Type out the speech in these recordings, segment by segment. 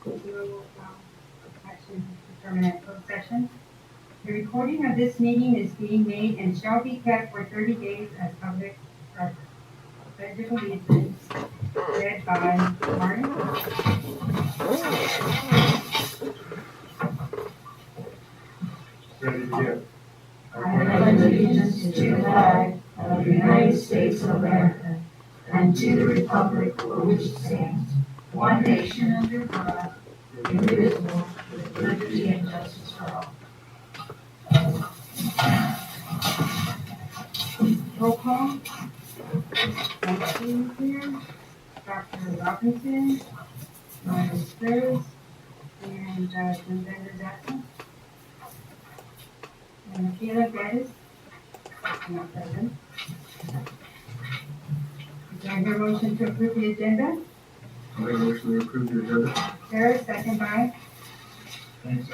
No action determined at closed session. The recording of this meeting is being made and shall be kept for 30 days as public record. Pledge of Allegiance, read by Martin. Ready to begin. I pledge allegiance to the flag of the United States of America and to the republic for which it stands, one nation under God, indivisible, with liberty and justice for all. Roll call. Thank you. Dr. Robinson, Ms. Skusd, and Jim Bender's absent. And Michaela Gaddis, not present. Is there a motion to approve the agenda? I make a motion to approve the agenda. Sarah, second by. Thanks.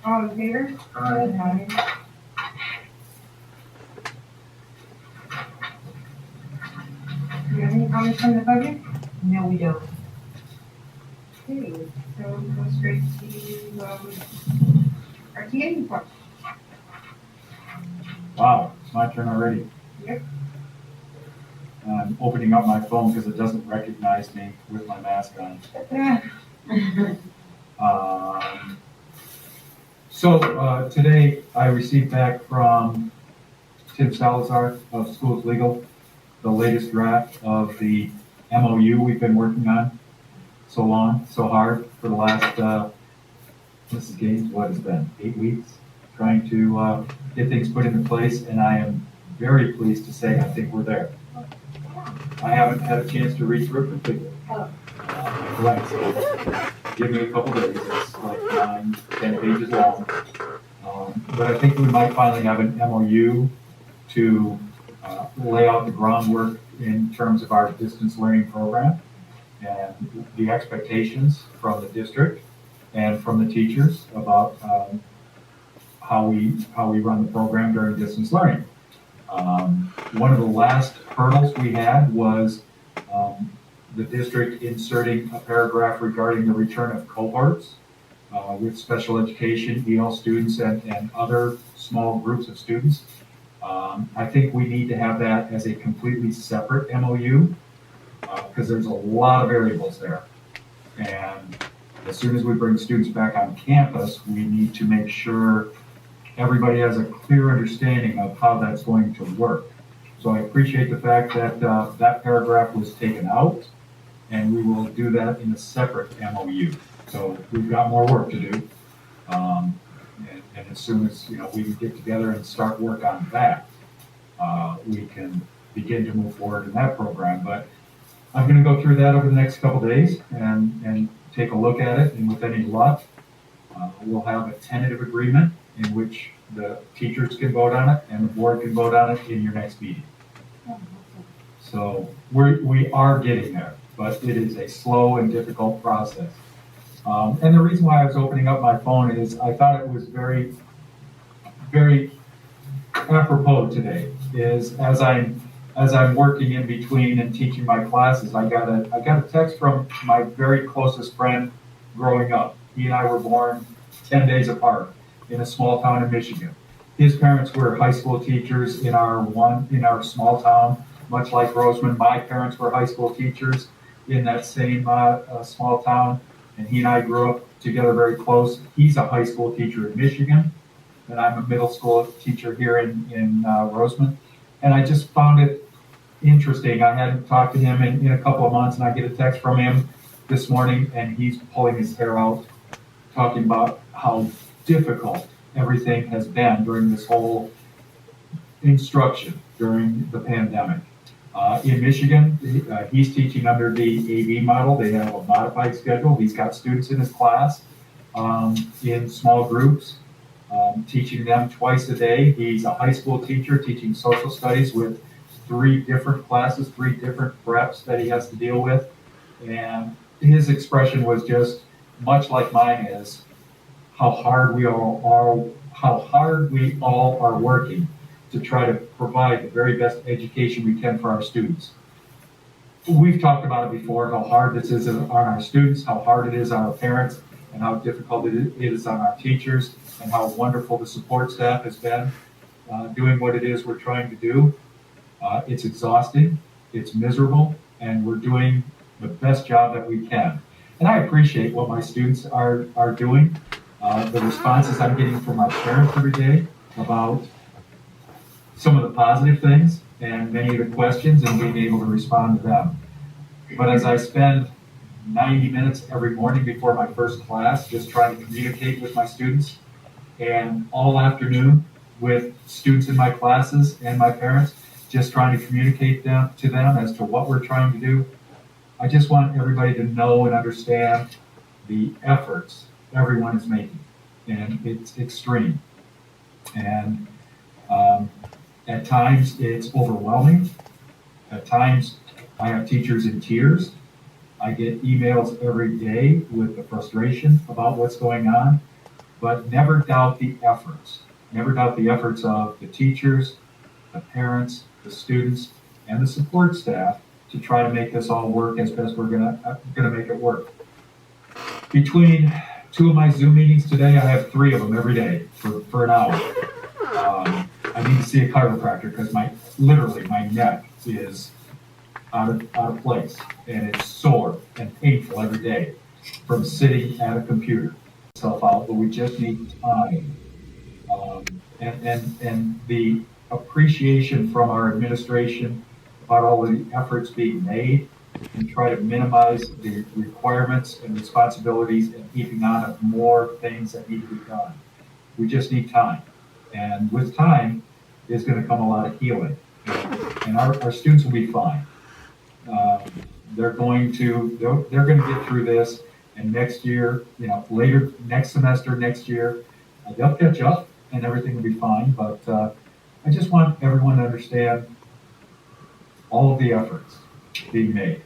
All in favor? Aye. Do you have any comments from the public? No, we don't. Okay, so we'll go straight to our TA report. Wow, it's my turn already. Yep. I'm opening up my phone because it doesn't recognize me with my mask on. Today I received back from Tim Salazar of Skusd Legal the latest draft of the MOU we've been working on so long, so hard for the last, Mrs. Gaines, what has it been, 8 weeks, trying to get things put into place, and I am very pleased to say I think we're there. I haven't had a chance to read through it completely. Give me a couple days, it's like 9, 10 pages long. But I think we might finally have an MOU to lay out the groundwork in terms of our distance learning program and the expectations from the district and from the teachers about how we run the program during distance learning. One of the last hurdles we had was the district inserting a paragraph regarding the return of cohorts with special education, EL students, and other small groups of students. I think we need to have that as a completely separate MOU because there's a lot of variables there. And as soon as we bring students back on campus, we need to make sure everybody has a clear understanding of how that's going to work. So I appreciate the fact that that paragraph was taken out, and we will do that in a separate MOU. So we've got more work to do. And as soon as we can get together and start work on that, we can begin to move forward in that program. But I'm going to go through that over the next couple days and take a look at it. And with any luck, we'll have a tentative agreement in which the teachers can vote on it and the board can vote on it in your next meeting. So we are getting there, but it is a slow and difficult process. And the reason why I was opening up my phone is I thought it was very, very apropos today. Is as I'm working in between and teaching my classes, I got a text from my very closest friend growing up. He and I were born 10 days apart in a small town in Michigan. His parents were high school teachers in our small town, much like Roseman. My parents were high school teachers in that same small town. And he and I grew up together very close. He's a high school teacher in Michigan, and I'm a middle school teacher here in Roseman. And I just found it interesting. I hadn't talked to him in a couple of months, and I get a text from him this morning, and he's pulling his hair out, talking about how difficult everything has been during this whole instruction during the pandemic. In Michigan, he's teaching under the AV model. They have a modified schedule. He's got students in his class in small groups, teaching them twice a day. He's a high school teacher teaching social studies with 3 different classes, 3 different preps that he has to deal with. And his expression was just much like mine is how hard we all are working to try to provide the very best education we can for our students. we've talked about it before, how hard this is on our students, how hard it is on our parents, and how difficult it is on our teachers, and how wonderful the support staff has been doing what it is we're trying to do. It's exhausting, it's miserable, and we're doing the best job that we can. And I appreciate what my students are doing, the responses I'm getting from my parents every day about some of the positive things and many of the questions and being able to respond to them. But as I spend 90 minutes every morning before my first class just trying to communicate with my students, and all afternoon with students in my classes and my parents, just trying to communicate to them as to what we're trying to do, I just want everybody to know and understand the efforts everyone is making. And it's extreme. And at times it's overwhelming. At times I have teachers in tears. I get emails every day with the frustration about what's going on, but never doubt the efforts. Never doubt the efforts of the teachers, the parents, the students, and the support staff to try to make this all work as best we're gonna make it work. Between two of my Zoom meetings today, I have 3 of them every day for an hour. I need to see a chiropractor because literally my neck is out of place, and it's sore and painful every day from sitting at a computer. Itself out, but we just need time. And the appreciation from our administration about all the efforts being made and try to minimize the requirements and responsibilities and keeping on of more things that need to be done. We just need time. And with time is going to come a lot of healing. And our students will be fine. They're going to get through this, and next year, later, next semester, next year, they'll catch up and everything will be fine. But I just want everyone to understand all of the efforts being made.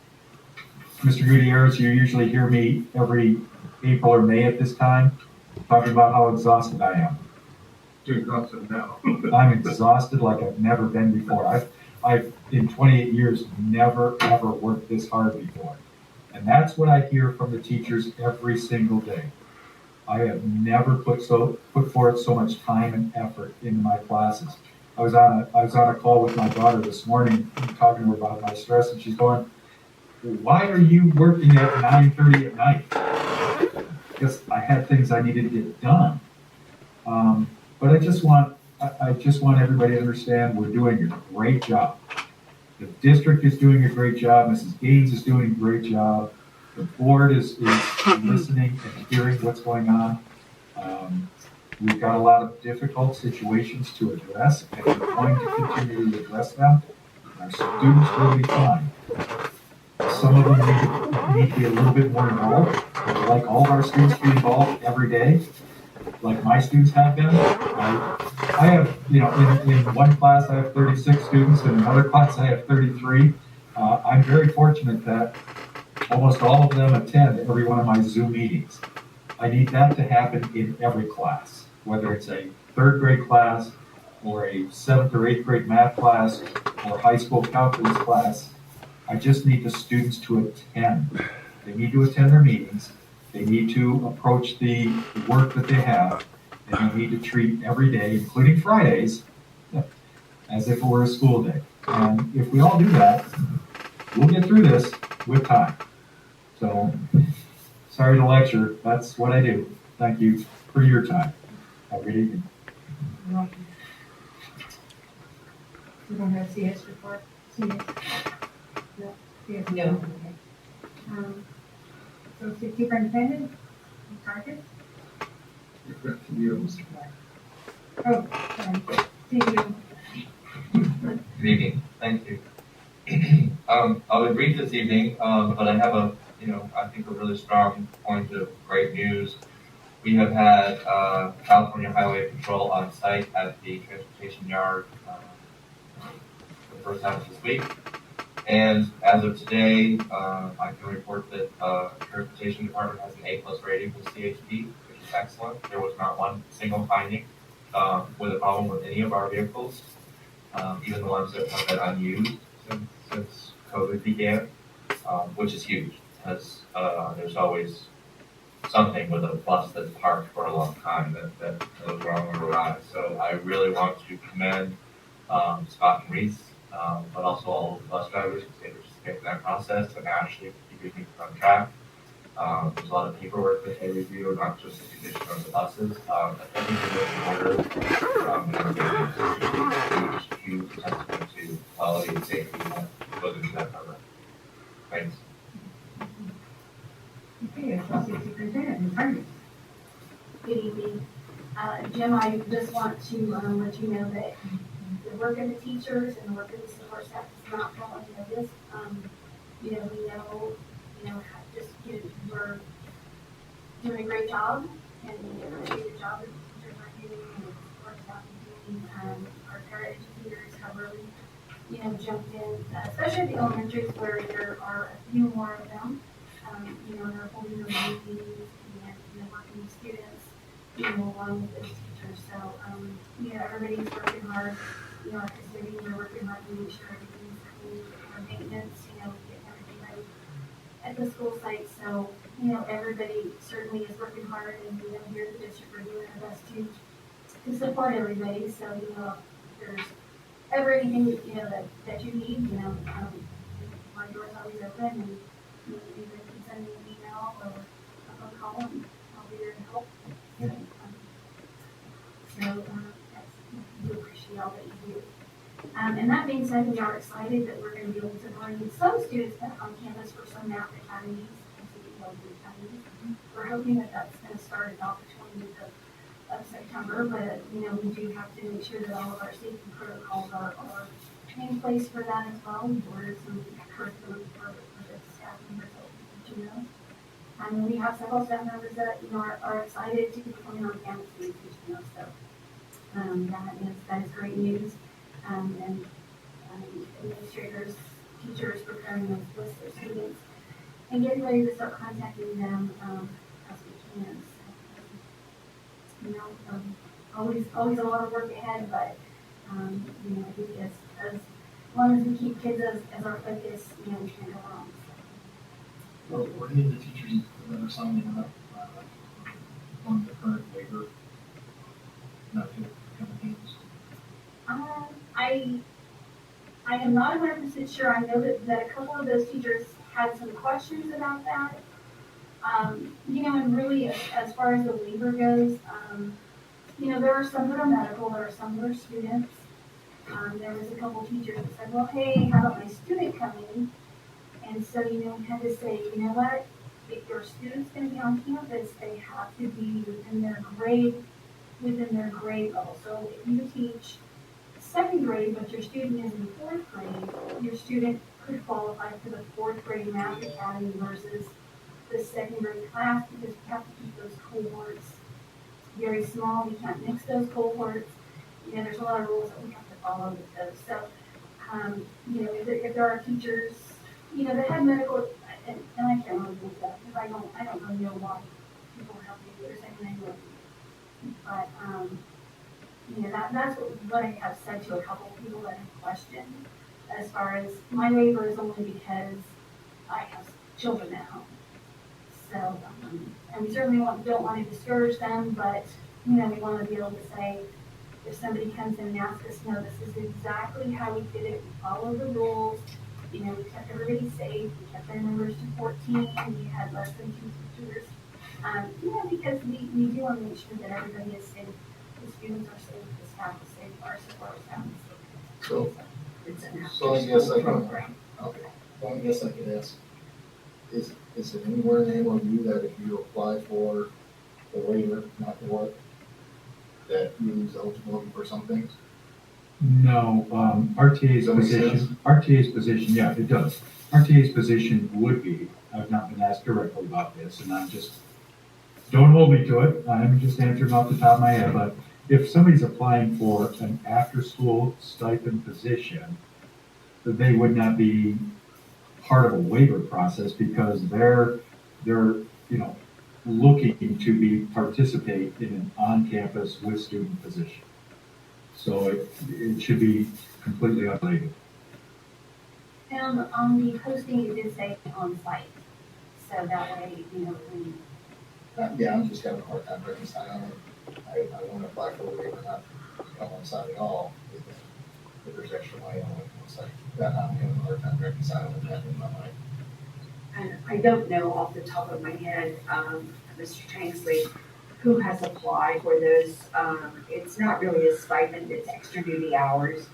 Mr. Gutierrez, you usually hear me every April or May at this time talking about how exhausted I am. You're exhausted now. I'm exhausted like I've never been before. I've in 28 years never ever worked this hard before, and that's what I hear from the teachers every single day. I have never put forth so much time and effort into my classes. I was on a call with my daughter this morning, talking to her about my stress, and she's going, "Why are you working at 9:30 at night?" Because I had things I needed to get done. But I just want everybody to understand we're doing a great job. The district is doing a great job. Mrs. Gaines is doing a great job. The board is listening and hearing what's going on. We've got a lot of difficult situations to address, and we're going to continue to address them. Our students will be fine. Some of them need to be a little bit more involved. I'd like all of our students to be involved every day, like my students have been. I have, in one class I have 36 students, in another class I have 33. I'm very fortunate that almost all of them attend every one of my Zoom meetings. I need that to happen in every class, whether it's a 3rd grade class or a 7th or 8th grade math class or high school calculus class. I just need the students to attend. They need to attend their meetings. They need to approach the work that they have, and they need to treat every day, including Fridays, as if it were a school day. And if we all do that, we'll get through this with time. So, sorry to lecture. That's what I do. Thank you for your time. Have a good evening. You're welcome. You don't have CS report? CS? No. CS? No. Okay. So superintendent, target? Back to you. Oh, sorry. CEO. Good evening. Thank you. I'll be brief this evening, but I have I think a really strong point of great news. We have had California Highway Patrol on site at the transportation yard the first half of this week. And as of today, I can report that the transportation department has an A+ rating for CHP, which is excellent. There was not one single finding with a problem with any of our vehicles, even the ones that have been unused since COVID began. which is huge, because, there's always something with a bus that's parked for a long time that goes wrong or awry. So I really want to commend, Scott and Reese, but also all of the bus drivers, because they participate in that process, and Ashley for keeping things on track. There's a lot of paperwork that they review, not just the condition of the buses. Everything was in order. And it's huge testament to quality and safety that goes into that program. Thanks. Okay, Associate Superintendent, Ms. Hargis. Good evening. Jim, I just want to let you know that the work of the teachers and the work of the support staff is not falling unnoticed. We know, we're doing a great job, and we appreciate the job that the teachers are doing and the support staff is doing. Our paraeducators have really, jumped in, especially at the elementaries where there are a few more of them. They're holding their own meetings and working with students, along with those teachers. So, everybody's working hard. Our custodians are working hard to make sure everything's clean, our maintenance, getting everything ready at the school site. So, everybody certainly is working hard, and here at the district we're doing our best to support everybody. So, if there's ever anything that you need, my door's always open, and you either can send me an email or a phone call, and I'll be there to help. We appreciate all that you do. And that being said, we are excited that we're going to be able to bring some students back on campus for some math academies and some academies. We're hoping that that's going to start about the 20th of September, but we do have to make sure that all of our safety protocols are in place for that as well. We've ordered some curriculum for the staff members that will be teaching those. And we have several staff members that are excited to be coming on campus and teaching us. So that is great news. And administrators, teachers preparing those lists of students and getting ready to start contacting them as we can. So, always a lot of work ahead, but I think as long as we keep kids as our focus, we can't go wrong. Well, were any of the teachers that are signing up on the current waiver not to become teams? I am not 100% sure. I know that a couple of those teachers had some questions about that. And really, as far as the waiver goes, there are some that are medical, there are some that are students. There was a couple teachers that said, well, hey, how about my student coming? And so, we had to say, you know what, if your student's going to be on campus, they have to be within their grade level. So if you teach second grade, but your student is in fourth grade, your student could qualify for the fourth grade math academy versus the second grade class, because we have to keep those cohorts very small. We can't mix those cohorts. There's a lot of rules that we have to follow with those. So, if there are teachers, that have medical, and I can't really do that because I don't really know why people have their second language. But, that's what I have said to a couple of people that have questioned. As far as my waiver is only because I have children at home. So, and we certainly don't want to discourage them, but, we want to be able to say, if somebody comes in and asks us, no, this is exactly how we did it, we followed the rules, we kept everybody safe, we kept our numbers to 14, we had less than 2 teachers, because we do want to make sure that everybody is safe, the students are safe, the staff is safe, our support staff is safe. So, It's an so I guess I can, program. okay, well, I guess I could ask, is it anywhere in the MOU that if you apply for the waiver not to work, that you lose eligibility for some things? No, RTA's Does that make position, yeah, it does. RTA's position would be, I've not been asked directly about this, and don't hold me to it, I'm just answering off the top of my head, but if somebody's applying for an after-school stipend position, they would not be part of a waiver process because they're looking to participate in an on-campus with student position. So it should be completely unrelated. On the posting, it did say on site, so that way, when Yeah, I'm just having a hard time reconciling. I want to apply for a waiver, not come on site at all. If there's extra money, I want to come on site. That I'm having a hard time reconciling that in my mind. And I don't know off the top of my head, Mr. Tanksley, who has applied for those. It's not really a stipend, it's extra duty hours.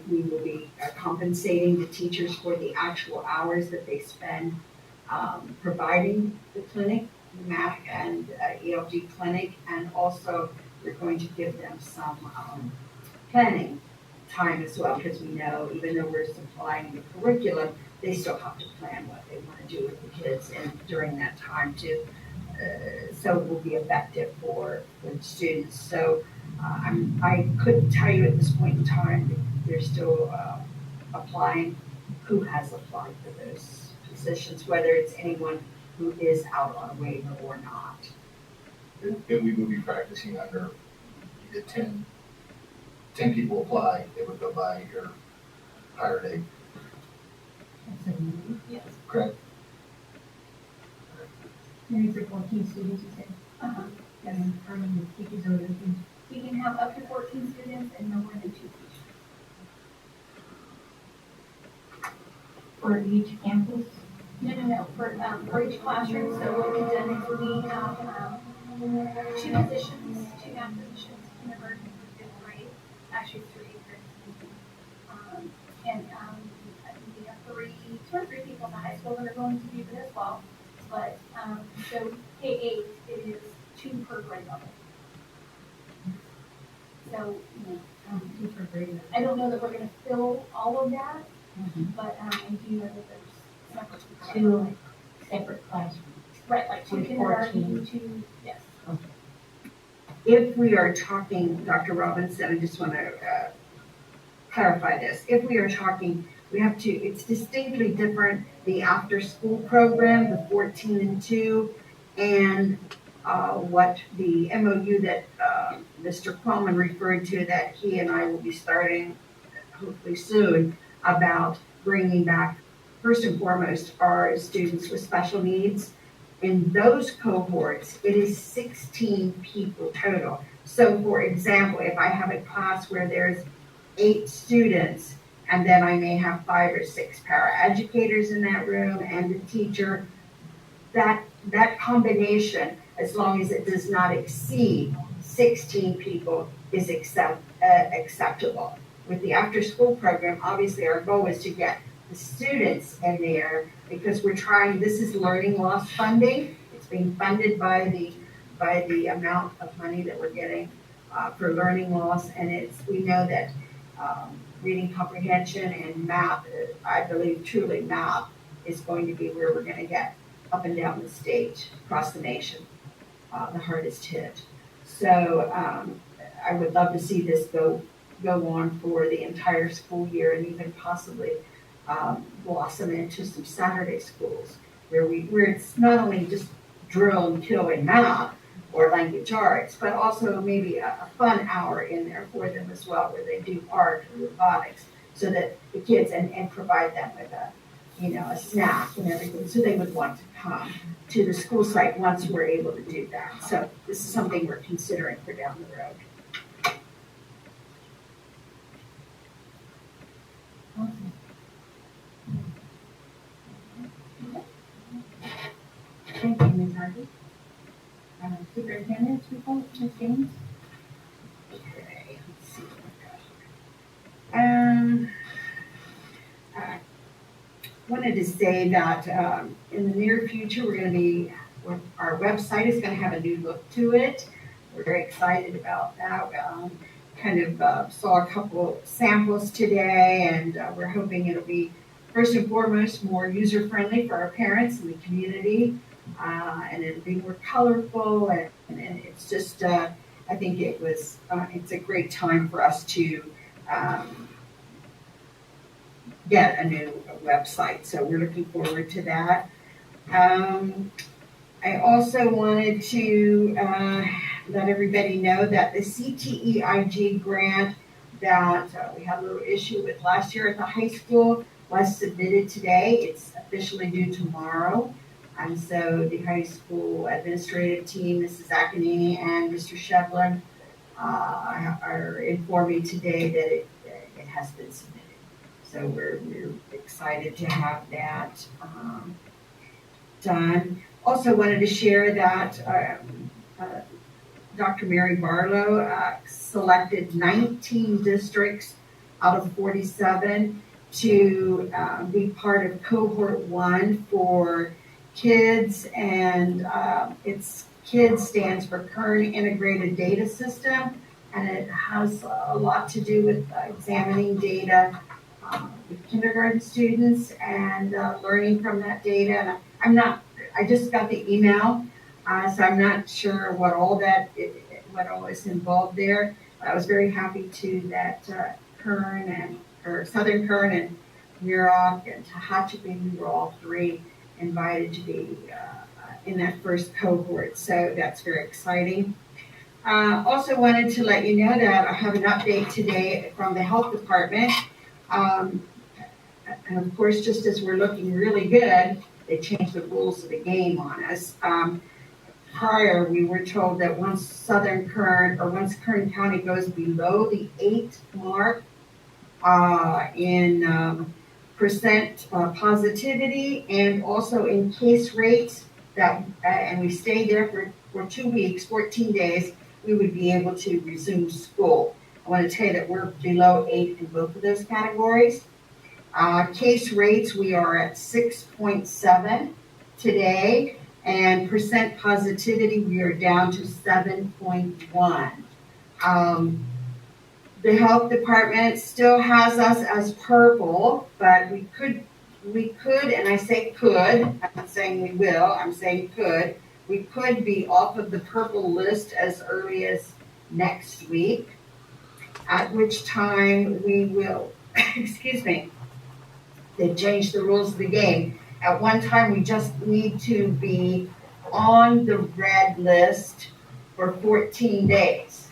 We will be compensating the teachers for the actual hours that they spend providing the clinic, the MAC and ELG clinic, and also we're going to give them some planning time as well, because we know even though we're supplying the curriculum, they still have to plan what they want to do with the kids and during that time too. So it will be effective for the students. So I couldn't tell you at this point in time, they're still applying, who has applied for those positions, whether it's anyone who is out on a waiver or not. If we would be practicing under, you get 10 people apply, it would go by your hire date, yes. correct? Maybe for 14 students, you said? Yes. And how many teachers are looking? We can have up to 14 students and no more than 2 teachers. For each campus? No, for each classroom, so what we've done is we have, 2 positions, 2 math positions, kindergarten through 5th grade, actually 3 grades. I think we have 2 or 3 people in the high school that are going to do this as well. But, so K-8, it is 2 per grade level. So, Two per grade. I don't know that we're gonna fill all of that, but, I do know that there's separate. Two separate classrooms. Right, like 2 with kindergarten, 14. 2, yes. If we are talking, Dr. Robinson, I just want to clarify this. If we are talking, we have to, it's distinctly different, the after-school program, the 14 and 2, and what the MOU that Mr. Quillman referred to that he and I will be starting hopefully soon about bringing back, first and foremost, our students with special needs. In those cohorts, it is 16 people total. So for example, if I have a class where there's 8 students, and then I may have 5 or 6 paraeducators in that room and the teacher, that combination, as long as it does not exceed 16 people, is acceptable. With the after-school program, obviously our goal is to get the students in there because we're trying, this is learning loss funding. It's being funded by the amount of money that we're getting for learning loss, and we know that reading comprehension and math, I believe truly math is going to be where we're going to get up and down the state, across the nation, the hardest hit. So I would love to see this go on for the entire school year and even possibly blossom into some Saturday schools where it's not only just drill and kill in math or language arts, but also maybe a fun hour in there for them as well, where they do art or robotics, so that the kids and provide them with a snack and everything, so they would want to come to the school site once we're able to do that. So this is something we're considering for down the road. Awesome. Thank you, Ms. Harvey. Superintendent's report, Ms. Gaines? Okay, let's see what I got here. Wanted to say that in the near future, our website is going to have a new look to it. We're very excited about that. Saw a couple samples today, and we're hoping it'll be, first and foremost, more user-friendly for our parents and the community, and it'll be more colorful, and it's just, I think it's a great time for us to get a new website, so we're looking forward to that. I also wanted to let everybody know that the Cteit Grant that we had a little issue with last year at the high school, was submitted today. It's officially due tomorrow. And so the high school administrative team, Mrs. Akinini and Mr. Shevlin, are informing today that it has been submitted. So we're excited to have that done. Also wanted to share that Dr. Mary Barlow selected 19 districts out of 47 to be part of cohort 1 for KIDS, and it's KIDS stands for Kern Integrated Data System, and it has a lot to do with examining data with kindergarten students and learning from that data. And I just got the email, so I'm not sure what all is involved there. I was very happy that Southern Kern and Muroc and Tehachapi, we were all 3 invited to be in that first cohort. So that's very exciting. Also wanted to let you know that I have an update today from the health department. And of course, just as we're looking really good, they changed the rules of the game on us. Prior, we were told that once Kern County goes below the 8 mark in percent positivity and also in case rates, and we stayed there for 2 weeks, 14 days, we would be able to resume school. I want to tell you that we're below 8 in both of those categories. Case rates, we are at 6.7 today, and percent positivity, we are down to 7.1. The health department still has us as purple, but we could, and I say could, I'm not saying we will, I'm saying could, we could be off of the purple list as early as next week, at which time we will, excuse me, they changed the rules of the game. At one time, we just need to be on the red list for 14 days.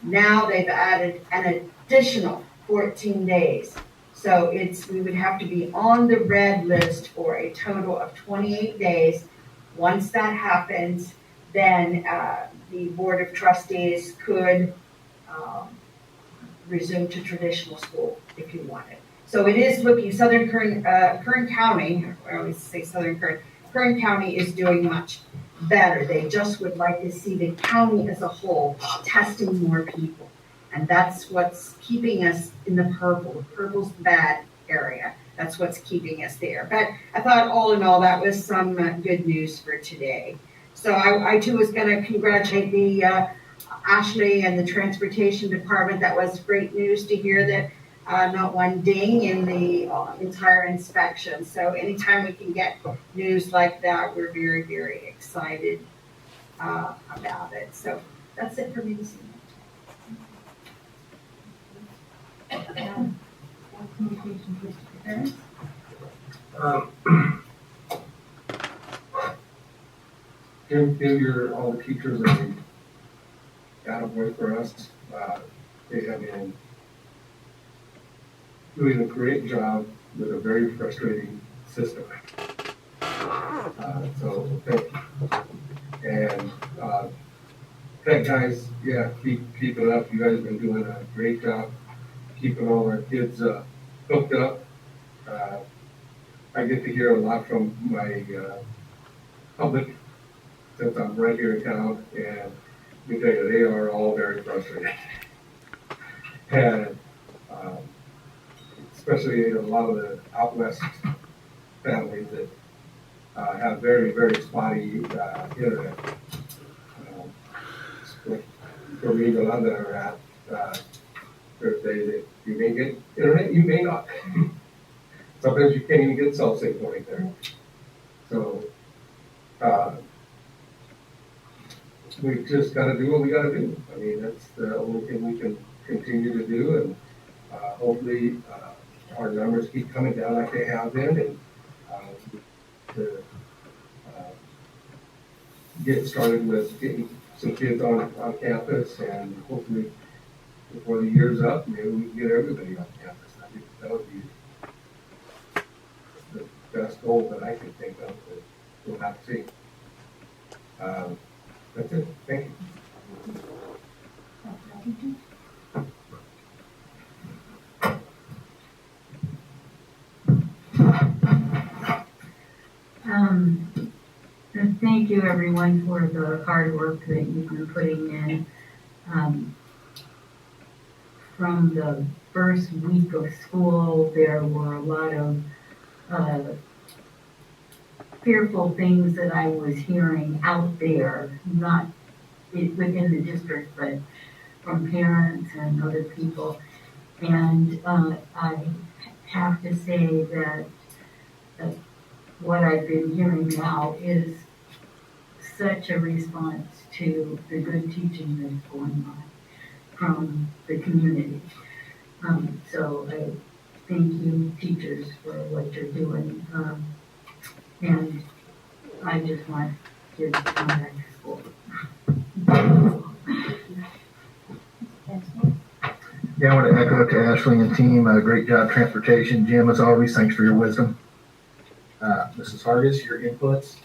Now they've added an additional 14 days. So we would have to be on the red list for a total of 28 days. Once that happens, then the Board of Trustees could resume to traditional school if you wanted. So it is looking, Kern County, I always say Kern County is doing much better. They just would like to see the county as a whole testing more people. And that's what's keeping us in the purple. Purple's the bad area. That's what's keeping us there. But I thought all in all, that was some good news for today. So I too was going to congratulate the Ashley and the transportation department. That was great news to hear that not one ding in the entire inspection. So anytime we can get news like that, we're very, very excited about it. So that's it for me this evening. Communications, Mr. Contreras. Give all the teachers a attaboy for us. They have been doing a great job with a very frustrating system. So thank you. And thank guys, yeah, keep it up. You guys have been doing a great job keeping all our kids hooked up. I get to hear a lot from my public since I'm right here in town, and let me tell you, they are all very frustrated. And especially a lot of the out west families that have very, very spotty internet. For me, the lot that are at, there's days that you may get internet, you may not. Sometimes you can't even get cell signal right there. So we just got to do what we got to do. I mean, that's the only thing we can continue to do, and hopefully our numbers keep coming down like they have been, and to get started with getting some kids on campus, and hopefully before the year's up, maybe we can get everybody on campus. I think that would be best goal that I can think of, but we'll have to see. That's it, thank you. And thank you everyone for the hard work that you've been putting in. From the first week of school, there were a lot of fearful things that I was hearing out there, not within the district, but from parents and other people. And I have to say that what I've been hearing now is such a response to the good teaching that's going on from the community. So I thank you, teachers, for what you're doing. And I just want kids to come back to school. Yeah, I want to echo to Ashley and team, great job transportation. Jim, as always, thanks for your wisdom. Mrs. Hargis, your inputs,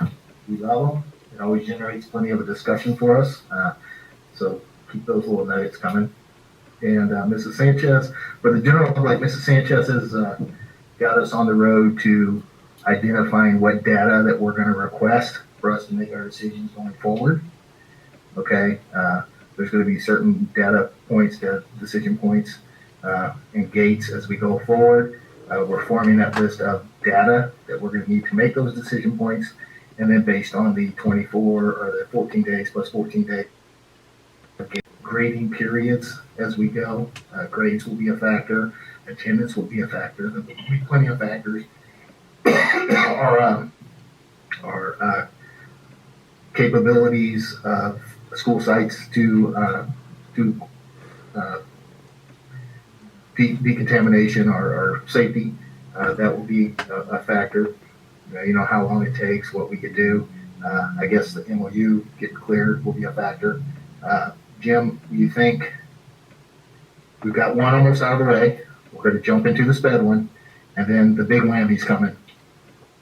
we love them. It always generates plenty of a discussion for us. So keep those little nuggets coming. And Mrs. Sanchez, for the general public, Mrs. Sanchez has got us on the road to identifying what data that we're going to request for us to make our decisions going forward. Okay, there's going to be certain data points, decision points, and gates as we go forward. We're forming that list of data that we're going to need to make those decision points, and then based on the 24 or the 14 days plus 14 days grading periods as we go. Grades will be a factor, attendance will be a factor. There will be plenty of factors. Our capabilities of school sites to decontamination or safety, that will be a factor. You know, how long it takes, what we could do. I guess the MOU getting cleared will be a factor. Jim, you think we've got one almost out of the way? We're going to jump into the sped one, and then the big whammy's coming.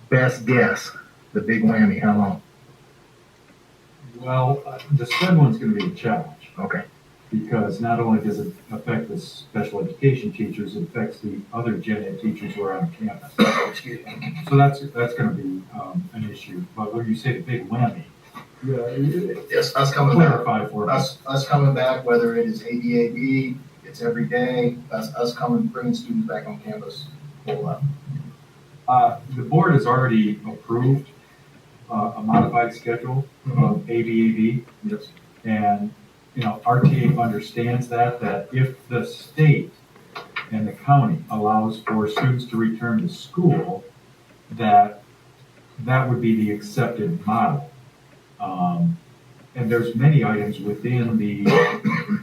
Best guess, the big whammy, how long? Well, the sped one's going to be a challenge. Okay. Because not only does it affect the special education teachers, it affects the other gen ed teachers who are on campus. Excuse me. So that's going to be an issue. But when you say the big whammy, Yes, us coming back. clarify for me. Us coming back, whether it is ADAB, it's every day, us coming, bringing students back on campus, full up. The board has already approved a modified schedule of ABAB. Yes. And, you know, RTA understands that if the state and the county allows for students to return to school, that would be the accepted model. And there's many items within the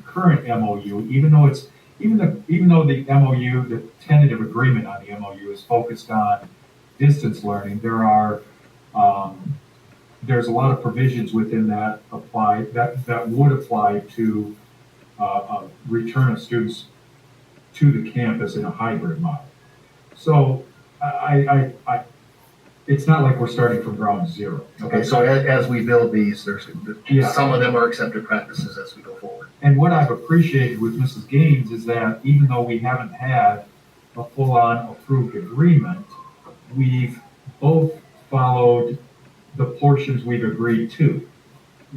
current MOU, even though the MOU, the tentative agreement on the MOU is focused on distance learning, there's a lot of provisions within that would apply to return of students to the campus in a hybrid model. So it's not like we're starting from ground zero. Okay, so as we build these, Yeah. some of them are accepted practices as we go forward. And what I've appreciated with Mrs. Gaines is that even though we haven't had a full-on approved agreement, we've both followed the portions we've agreed to.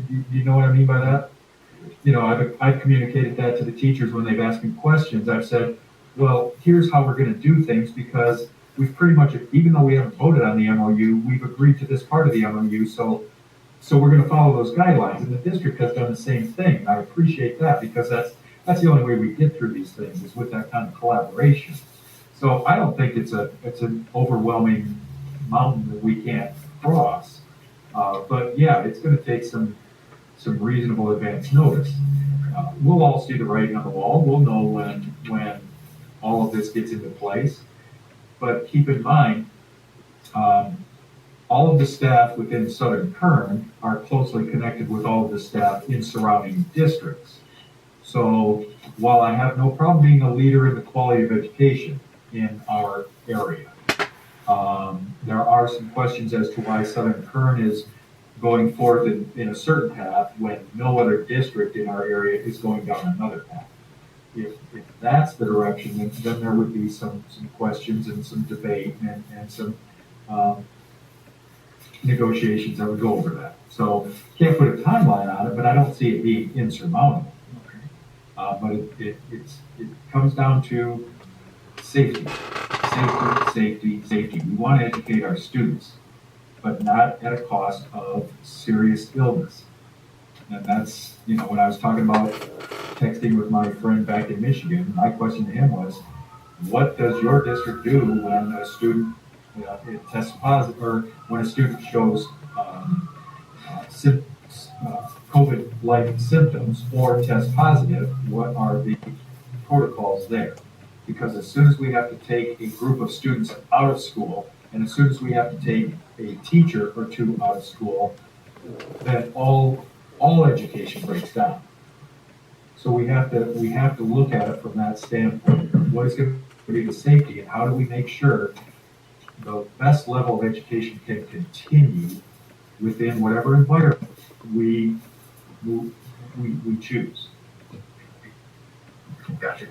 You know what I mean by that? You know, I've communicated that to the teachers when they've asked me questions. I've said, well, here's how we're going to do things, because we've pretty much, even though we haven't voted on the MOU, we've agreed to this part of the MOU, so we're going to follow those guidelines. And the district has done the same thing. I appreciate that, because that's the only way we get through these things, is with that kind of collaboration. So I don't think it's an overwhelming mountain that we can't cross. But yeah, it's going to take some reasonable advance notice. We'll all see the writing on the wall. We'll know when all of this gets into place. But keep in mind, all of the staff within Southern Kern are closely connected with all of the staff in surrounding districts. So while I have no problem being a leader in the quality of education in our area, There are some questions as to why Southern Kern is going forth in a certain path when no other district in our area is going down another path. If that's the direction, then there would be some questions and some debate and some negotiations that would go over that. So can't put a timeline on it, but I don't see it being insurmountable. But it comes down to safety. We want to educate our students, but not at a cost of serious illness. And that's, when I was talking about texting with my friend back in Michigan, my question to him was, what does your district do when a student it tests positive, or when a student shows COVID-like symptoms or tests positive? What are the protocols there? Because as soon as we have to take a group of students out of school, and as soon as we have to take a teacher or two out of school, then all education breaks down. So we have to look at it from that standpoint. What is going to be the safety, and how do we make sure the best level of education can continue within whatever environment we choose? Gotcha.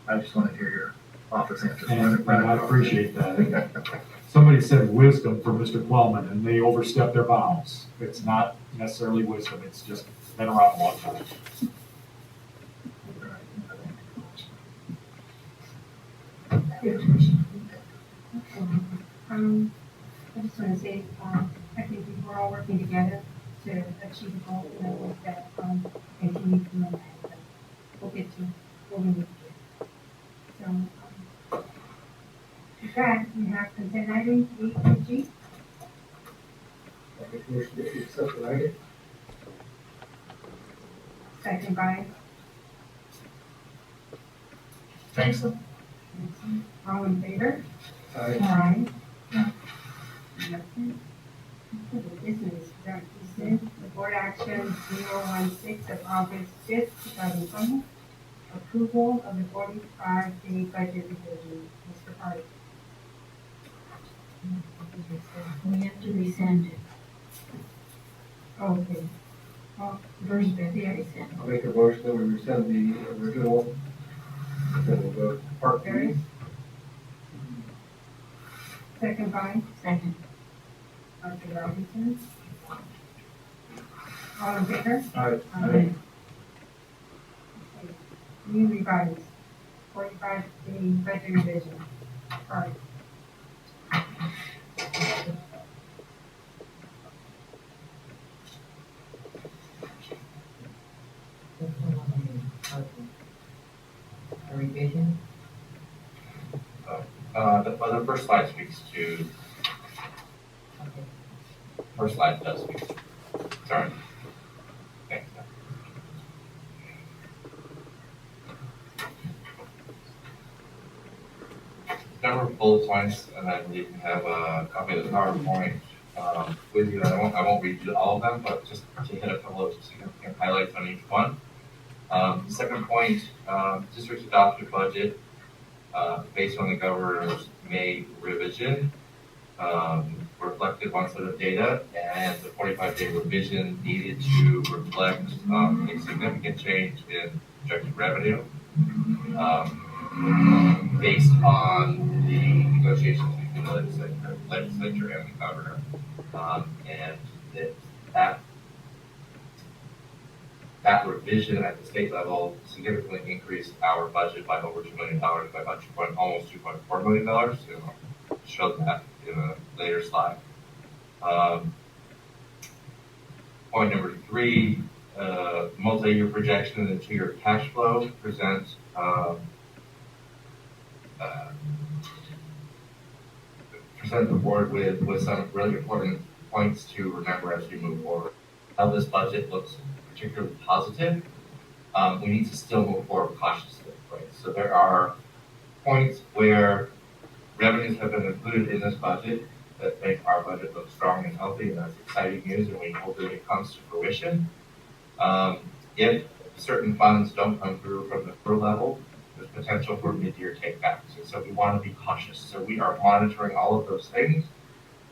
I just wanted to hear your office answer. And I appreciate that. Somebody said wisdom for Mr. Quellman, and they overstepped their bounds. It's not necessarily wisdom, it's just been around a long time. I just want to say, I think we're all working together to achieve the goal, that continue to move. We'll get to what we need to do. So, with that, we have consent items A through G. I make a motion to accept the item. Second by Thanks. all in favor? Aye. Aye. Business, the board action 016 of August 5th, 2020. Approval of the 45-day budget revision. Mr. Party. We have to rescind it. Oh, okay. Well, First bit, we rescind. I'll make a motion that we rescind the original, then we'll go to part Barry? three. Second by Second. Dr. Robinson. All in favor? Aye. Okay. New revised 45-day budget revision. All right. A revision? The first slide speaks to, first slide does speak to, sorry. Thanks. Number of bullet points, and I believe you have a copy of the PowerPoint with you. I won't read you all of them, but just to hit a couple of significant highlights on each one. Second point, district adopted budget based on the governor's May revision, reflected one set of data, and the 45-day revision needed to reflect a significant change in projected revenue based on the negotiations between the legislature and the governor, and that revision at the state level significantly increased our budget by over $2 million, by about almost $2.4 million. I'll show that in a later slide. Point number three, multi-year projection and the 2-year cash flow presents present the board with some really important points to remember as we move forward. How this budget looks particularly positive, we need to still move forward cautiously, right? So there are points where revenues have been included in this budget that make our budget look strong and healthy, and that's exciting news, and we hope that it comes to fruition. If certain funds don't come through from the pro level, there's potential for mid-year takebacks. And so we want to be cautious. So we are monitoring all of those things.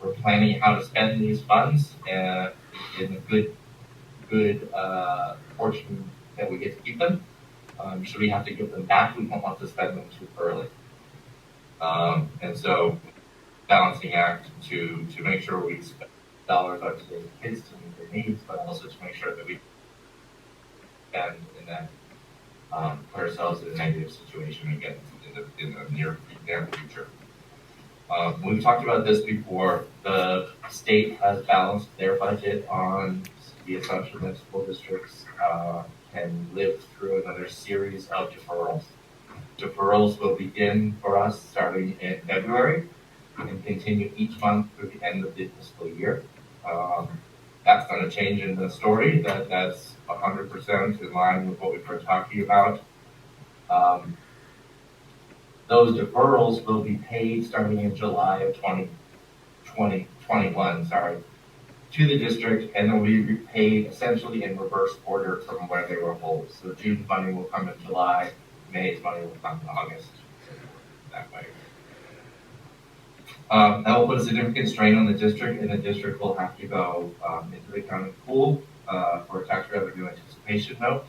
We're planning how to spend these funds in a good portion that we get to keep them. Should we have to give them back, we don't want to spend them too early. And so balancing act to make sure we spend dollars on today's kids to meet their needs, but also to make sure that we spend and then put ourselves in a negative situation again in the near future. We've talked about this before. The state has balanced their budget on the assumption that school districts can live through another series of deferrals. Deferrals will begin for us starting in February and continue each month through the end of the fiscal year. That's going to change in the story. That's 100% in line with what we've been talking about. Those deferrals will be paid starting in July of 2021, to the district, and they'll be repaid essentially in reverse order from where they were held. So June's money will come in July, May's money will come in August, that way. That will put a significant strain on the district, and the district will have to go into the county pool for a tax revenue anticipation note.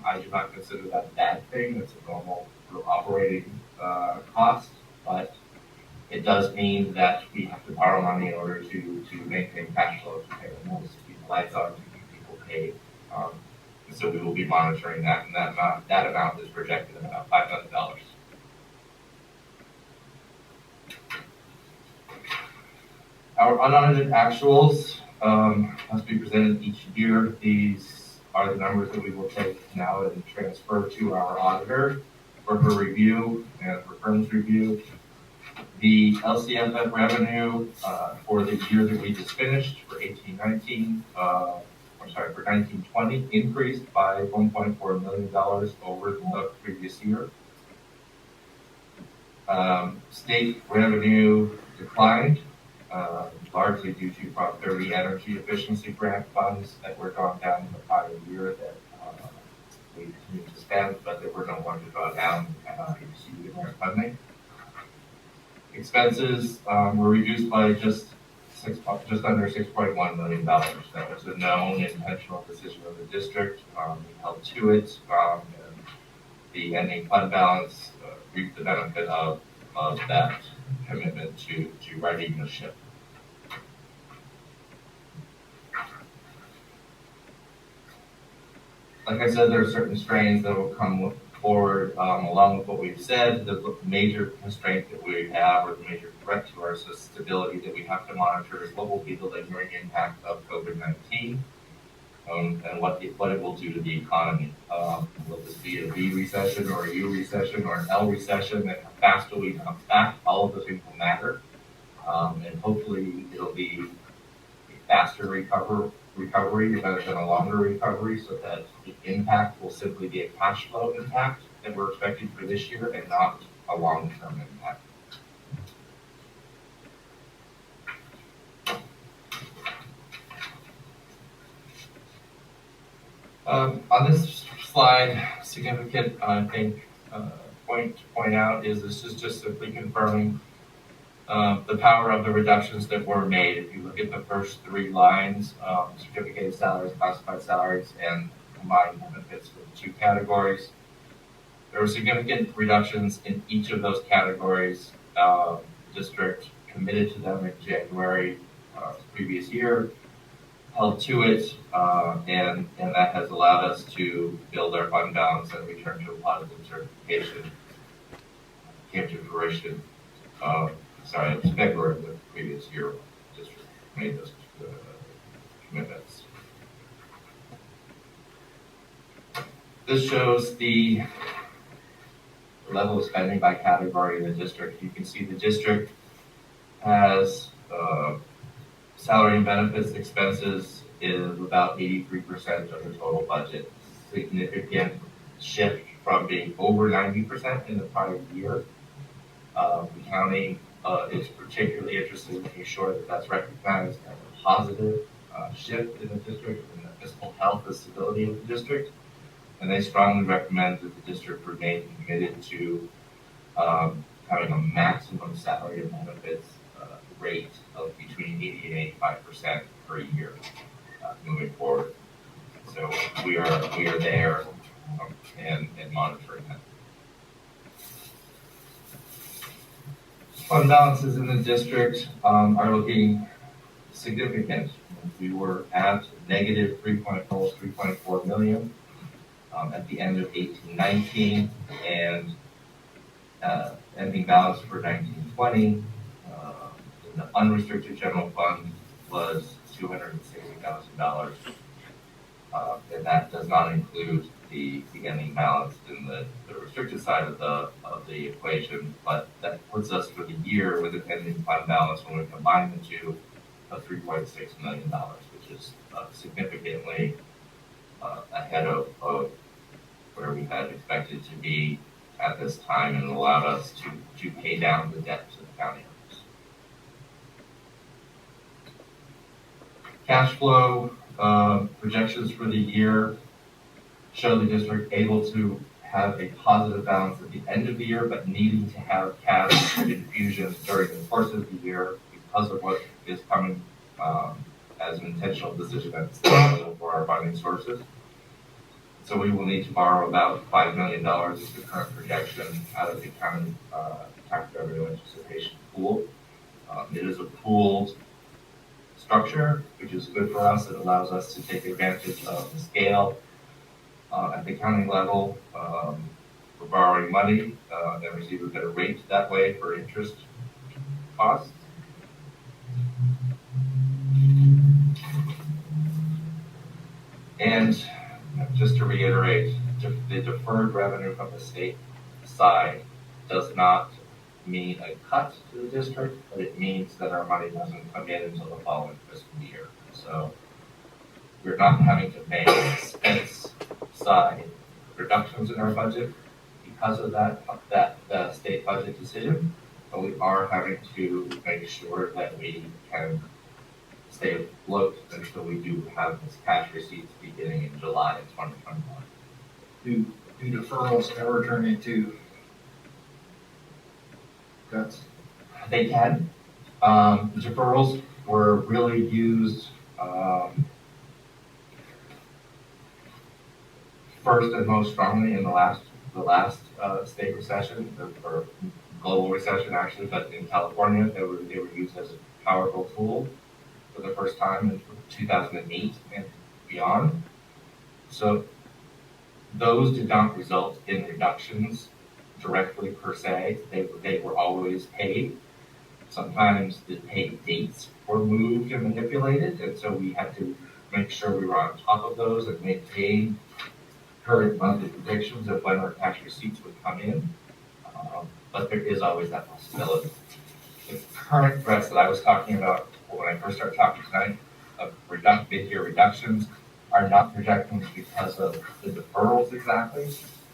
I do not consider that a bad thing. It's a normal operating cost, but it does mean that we have to borrow money in order to maintain cash flow, to pay the bills, to keep the lights on, to keep people paid. And so we will be monitoring that, and that amount is projected at about $5 million. Our unaudited actuals must be presented each year. These are the numbers that we will take now and transfer to our auditor for her review and for firm's review. The LCFF revenue for the year that we just finished for 1920 increased by $1.4 million over the previous year. State revenue declined, largely due to Prop 30 energy efficiency grant funds that were drawn down in the prior year that we continued to spend, but there were no more to draw down due to grant funding. Expenses were reduced by just under $6.1 million. That was a known intentional decision of the district. We held to it, and the ending fund balance reaped the benefit of that commitment to righting the ship. Like I said, there are certain strains that will come forward along with what we've said. The major constraint that we have, or the major threat to our stability that we have to monitor, is what will be the lingering impact of COVID-19 and what it will do to the economy. Will this be a V recession or a U recession or an L recession, and how fast will we bounce back? All of those things will matter, and hopefully it'll be a faster recovery rather than a longer recovery, so that the impact will simply be a cash flow impact that we're expecting for this year and not a long-term impact. On this slide, significant, I think, point to point out is this is just simply confirming the power of the reductions that were made. If you look at the first three lines, certificated salaries, classified salaries, and combined benefits for the two categories, there were significant reductions in each of those categories. The district committed to them in January previous year, held to it, and that has allowed us to build our fund balance and return to a positive certification. Came to fruition. It was February of the previous year. The district made those commitments. This shows the level of spending by category in the district. You can see the district has salary and benefits expenses is about 83% of the total budget. Significant shift from being over 90% in the prior year. The county is particularly interested in making sure that that's recognized as a positive shift in the district and the fiscal health and stability of the district. and they strongly recommend that the district remain committed to having a maximum salary and benefits rate of between 80 and 85% per year moving forward. So we are there and monitoring that. Fund balances in the district are looking significant. We were at negative 3.4 million at the end of 18-19, and ending balance for 19-20 in the unrestricted general fund was $260,000, and that does not include the ending balance in the restricted side of the equation, but that puts us for the year with an ending fund balance when we combine the two of $3.6 million, which is significantly ahead of where we had expected to be at this time, and allowed us to pay down the debt to the county owners. Cash flow projections for the year show the district able to have a positive balance at the end of the year, but needing to have cash infusions during the course of the year because of what is coming as an intentional decision at the state level for our funding sources. So we will need to borrow about $5 million is the current projection out of the county tax revenue anticipation pool. It is a pooled structure, which is good for us. It allows us to take advantage of the scale at the county level for borrowing money and receive a better rate that way for interest costs. And just to reiterate, the deferred revenue from the state side does not mean a cut to the district, but it means that our money doesn't come in until the following fiscal year. So we're not having to make expense side reductions in our budget because of that state budget decision, but we are having to make sure that we can stay afloat until we do have this cash receipts beginning in July of 2021. Do deferrals ever turn into cuts? They can. Deferrals were really used first and most strongly in the last state recession, or global recession actually, but in California they were used as a powerful tool for the first time in 2008 and beyond. So those did not result in reductions directly per se. They were always paid. Sometimes the pay dates were moved and manipulated, and so we had to make sure we were on top of those and maintain current monthly predictions of when our cash receipts would come in. But there is always that possibility. The current threats that I was talking about when I first started talking tonight of mid-year reductions are not projections because of the deferrals exactly.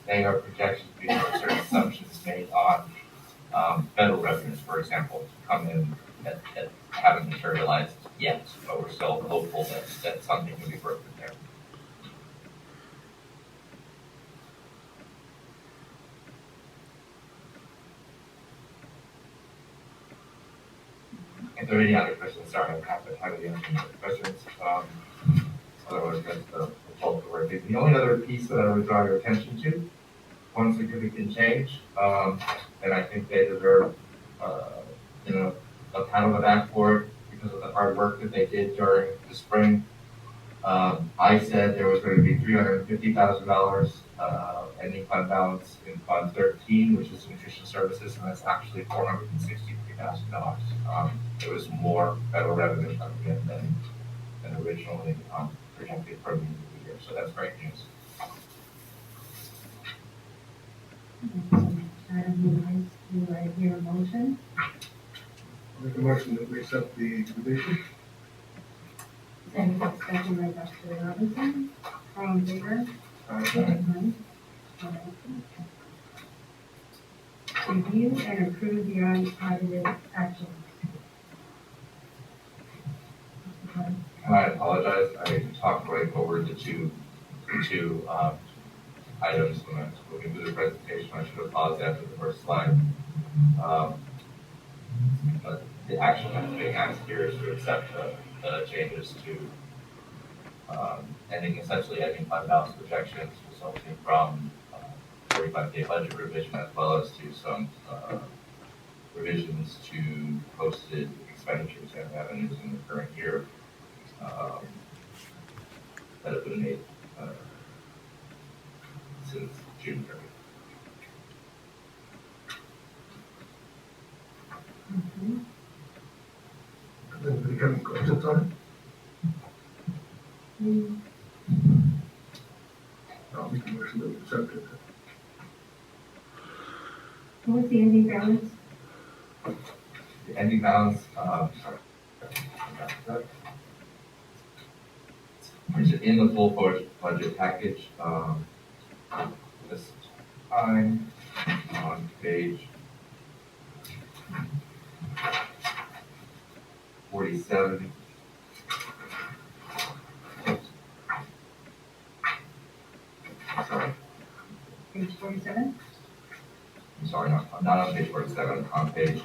They are projections because of certain assumptions made on federal revenues, for example, to come in that haven't materialized yet, but we're still hopeful that something can be broken there. If there are any other questions, sorry, I'm happy to answer any other questions. Otherwise, that's the bulk of our thing. The only other piece that I would draw your attention to, one significant change, and I think they deserve, a pat on the back for it because of the hard work that they did during the spring. I said there was going to be $350,000 ending fund balance in Fund 13, which is nutrition services, and that's actually $463,000. It was more federal revenue coming in than originally projected for the end of the year. So that's great news. Do I hear a motion? Make a motion that we accept the revision. Second by Dr. Robinson. All in favor? Aye. Review and approve the unaudited actions. And I apologize, I talked right over the two items when I was moving through the presentation. I should have paused after the first slide. But the action that's being asked here is to accept the changes to essentially ending fund balance projections resulting from 45-day budget revision, as well as to some revisions to posted expenditures and revenues in the current year that have been made since June 30th. Anybody have any questions on it? I'll make a motion to accept it. What was the ending balance? The ending balance, which is in the full budget package, this time on page 47. Sorry, Page 47? I'm sorry, not on page 47, on page,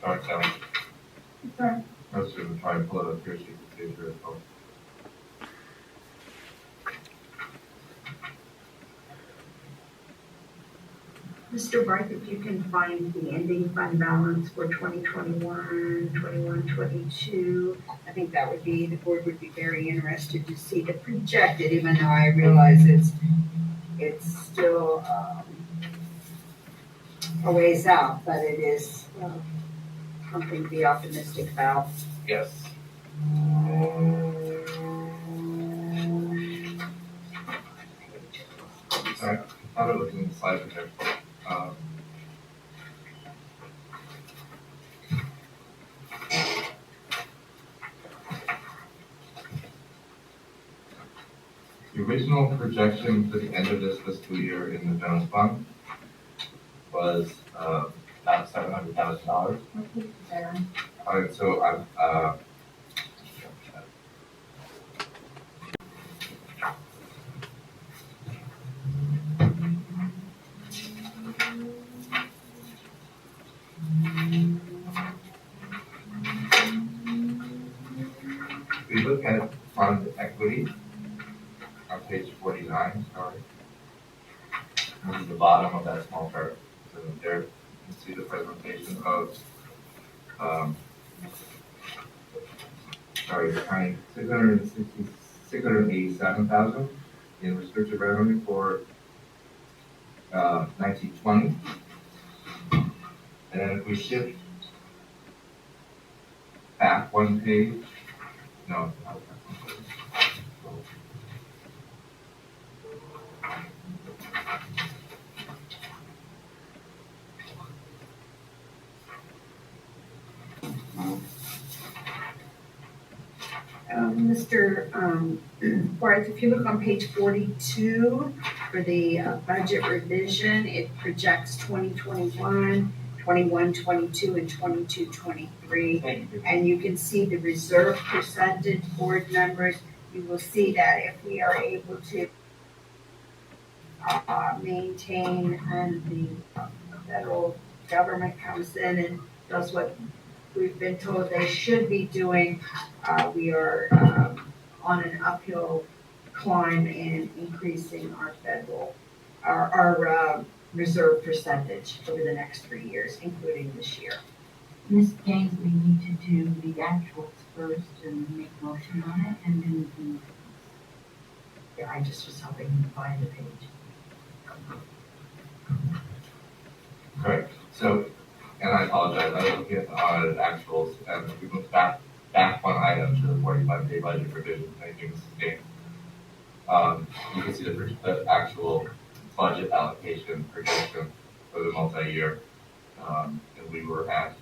sorry, Sally. Sorry. I was going to try and pull it up here so you can see it here as well. Mr. Barth, if you can find the ending fund balance for 2021, 21, 22, I think that would be, the board would be very interested to see the projected, even though I realize it's still a ways out, but it is something to be optimistic about. Yes. Sorry, I thought it was in the slide here. The original projection for the end of this fiscal year in the general fund was about $700,000. What page is that on? All right, so I'm, we look at fund equity on page 49, sorry. This is the bottom of that small chart. So there you can see the presentation of, behind 687,000 in restricted revenue for 1920. And then if we shift back one page, no, not back one page. Mr. Barth, if you look on page 42 for the budget revision, it projects 2021, 21, 22, and 22, 23. And you can see the reserve percentage board members. You will see that if we are able to maintain and the federal government comes in and does what we've been told they should be doing, we are on an uphill climb in increasing our federal, our reserve percentage over the next 3 years, including this year. Ms. James, we need to do the actuals first and make motion on it, and then the, Yeah, I just was hoping to find the page. Correct. So, and I apologize, I was looking at the audited actuals, and we moved back one item to the 45-day budget revision. Thank you, Mrs. James. You can see the actual budget allocation projection for the multi-year. And we were at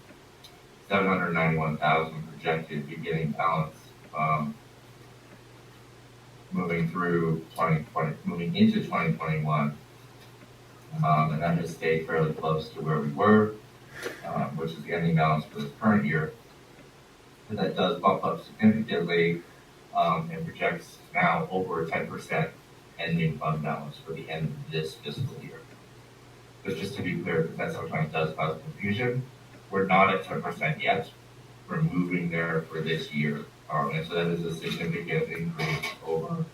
791,000 projected beginning balance, moving into 2021. And that has stayed fairly close to where we were, which is the ending balance for this current year. But that does bump up significantly, and projects now over a 10% ending fund balance for the end of this fiscal year. But just to be clear, because that sometimes does cause confusion, we're not at 10% yet. We're moving there for this year. And so that is a significant increase over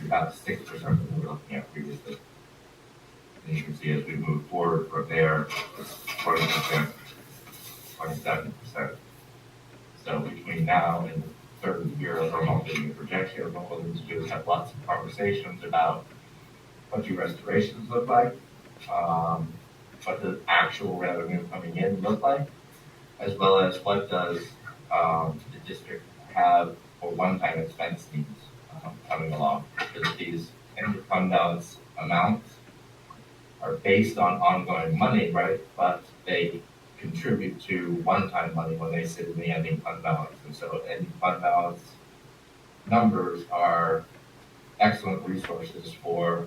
about 6% that we were looking at previously. And you can see as we move forward from there, it's 20%, 27%. So between now and the third year of our multi-year projection, what we'll need to do is have lots of conversations about what do restorations look like, what does actual revenue coming in look like, as well as what does the district have for one-time expense needs coming along. Because these end of fund balance amounts are based on ongoing money, right? But they contribute to one-time money when they sit in the ending fund balance. And so ending fund balance numbers are excellent resources for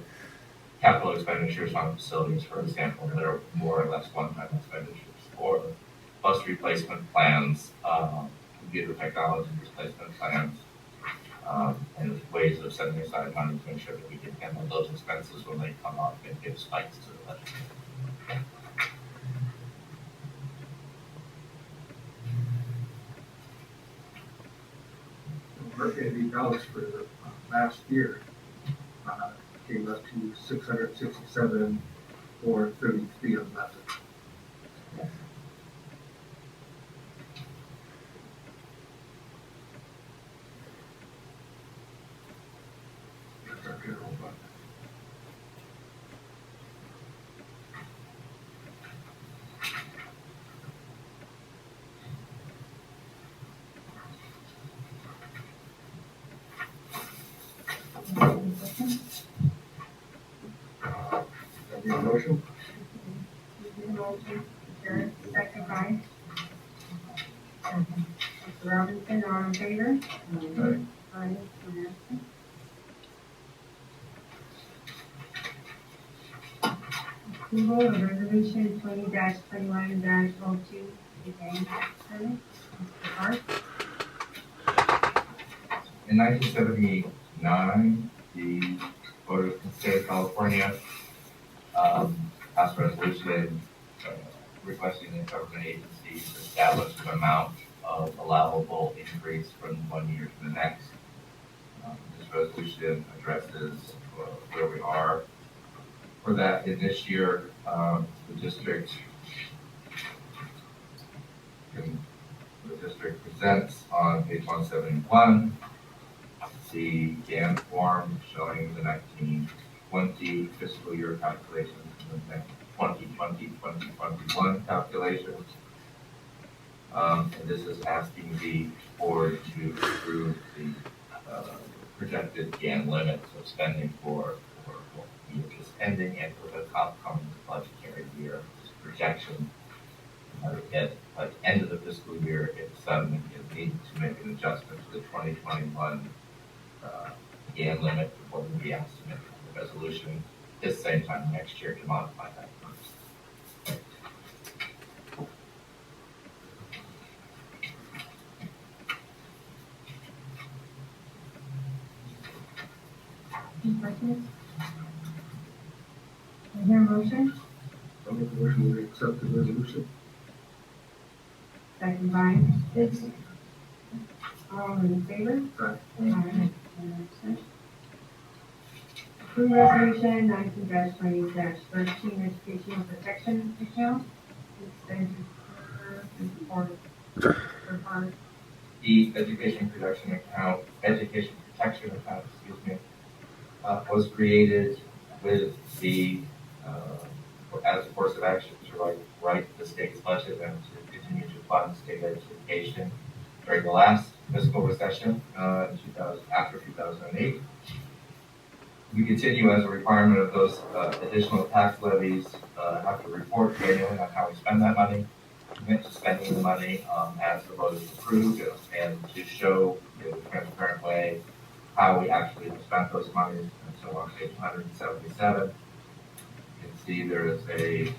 capital expenditures on facilities, for example, that are more or less one-time expenditures, or bus replacement plans, computer technology replacement plans, and ways of setting aside money to make sure that we can handle those expenses when they come up and give spikes to the budget. Our ending balance for the last year came up to 667, 433 on that. That's our general fund. Any motion? Motion, Karen, second by Mr. Robinson, all in favor? Aye. Aye, one absent. Approval of resolution 20-21-02, the bank permit. Mr. Hart, In 1979, the voters in the state of California passed a resolution requesting that government agencies establish an amount of allowable increase from one year to the next. This resolution addresses where we are for that in this year. The district presents on page 171 the GAN form showing the 1920 fiscal year calculations and the 2020-2021 calculations. And this is asking the board to approve the projected GAN limits of spending for this ending and for the upcoming budgetary year. This projection at the end of the fiscal year, if suddenly it needed to make an adjustment to the 2021 GAN limit, before we be asked to make the resolution this same time next year to modify that first. any questions? Is there a motion? I'll make a motion to accept the resolution. Second by Dixon. All in favor? Aye. Aye. One absent. Approve resolution 19-20-13, educational protection account. Expenses for The education protection account, was created with the, as a course of action to write the state's budget and to continue to fund state education during the last fiscal recession, after 2008. We continue as a requirement of those additional tax levies, have to report annually on how we spend that money, commit to spending the money as the vote is approved, and to show in a transparent way how we actually have spent those monies. And so on page 177, you can see there is a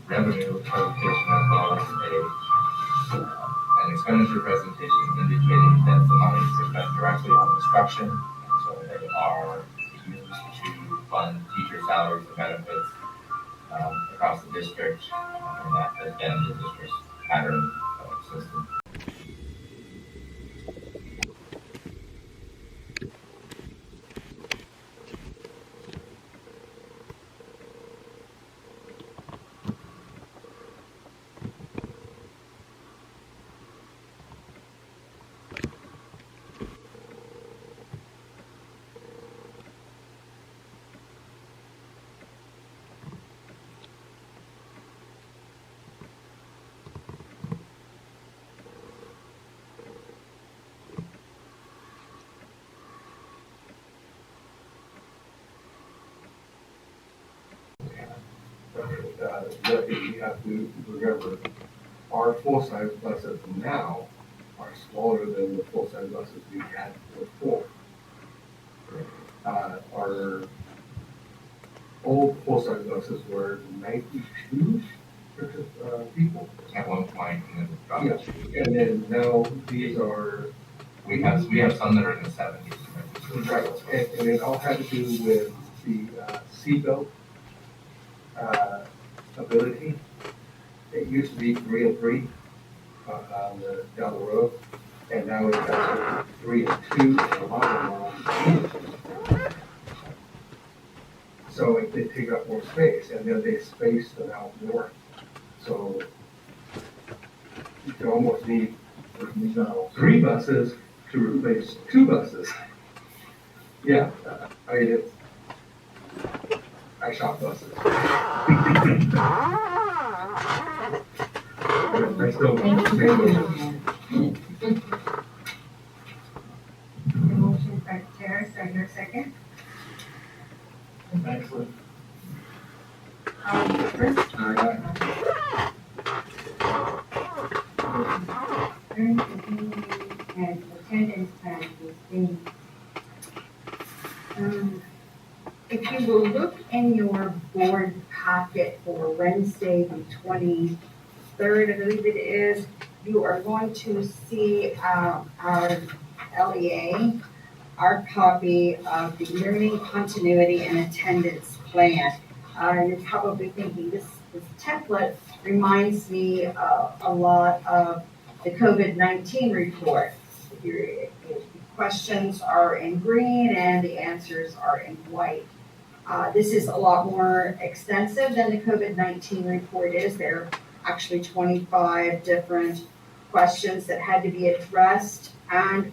revenue presentation as well as an expenditure presentation indicating that the monies are spent directly on instruction, and so they are used to fund teacher salaries and benefits across the district, and that has been the district's pattern since the What you have to remember, our full-size buses now are smaller than the full-size buses we had before. Our old full-size buses were 92 people. at one point, and then dropped. Yeah, and then now these are. We have some that are in the 70s. Right, and it all had to do with the seatbelt ability. It used to be 3 and 3 down the road, and now it's actually 3 and 2, and a lot of them are on. So they take up more space, and then they space them out more. So you can almost need 3 buses to replace 2 buses. Yeah, I mean, it's, I shop buses. I still Thank you for doing that. The motion by Terrace, I hear a second. Excellent. First, during the meeting and attendance time is being. If you will look in your board packet for Wednesday, the 23rd, I believe it is, you are going to see our LEA, our copy of the Learning Continuity and Attendance Plan. And you're probably thinking this template reminds me a lot of the COVID-19 report. Your questions are in green and the answers are in white. This is a lot more extensive than the COVID-19 report is. There are actually 25 different questions that had to be addressed. And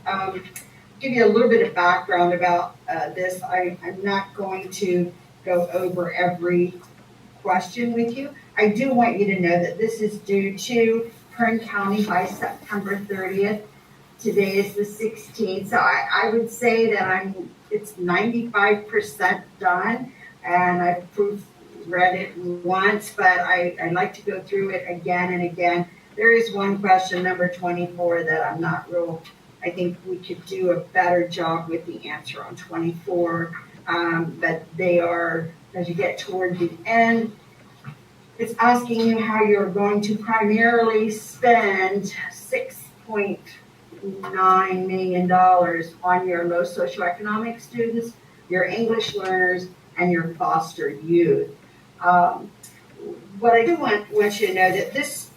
give you a little bit of background about this. I'm not going to go over every question with you. I do want you to know that this is due to Kern County by September 30th. Today is the 16th, so I would say that it's 95% done, and I've proofread it once, but I like to go through it again and again. There is one question, number 24, that I'm not real, I think we could do a better job with the answer on 24, but they are, as you get toward the end, it's asking you how you're going to primarily spend $6.9 million on your low socioeconomic students, your English learners, and your foster youth. What I do want you to know that this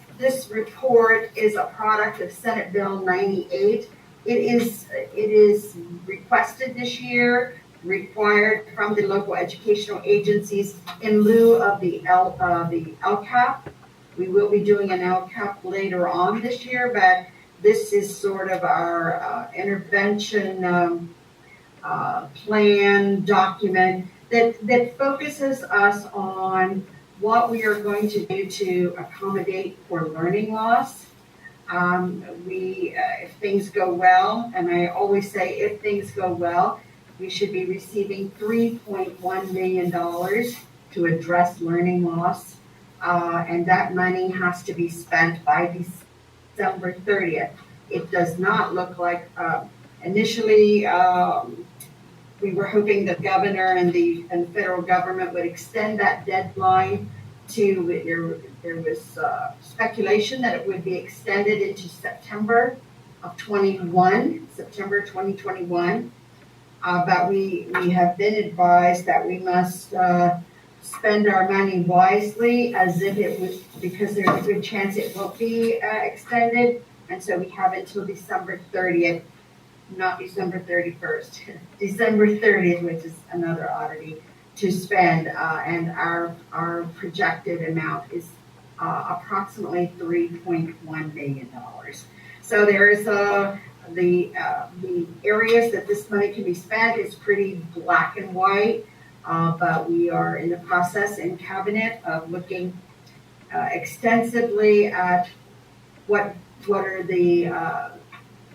report is a product of Senate Bill 98. It is requested this year, required from the local educational agencies in lieu of the LCAP. We will be doing an LCAP later on this year, but this is sort of our intervention plan document that focuses us on what we are going to do to accommodate for learning loss. If things go well, and I always say if things go well, we should be receiving $3.1 million to address learning loss. And that money has to be spent by December 30th. It does not look like, initially, we were hoping the governor and the federal government would extend that deadline to, there was speculation that it would be extended into September 2021. But we have been advised that we must spend our money wisely, as if it was, because there's a good chance it won't be extended. And so we have until December 30th, not December 31st, December 30th, which is another oddity, to spend. And our projected amount is approximately $3.1 million. So there is the areas that this money can be spent is pretty black and white, but we are in the process in cabinet of looking extensively at what are the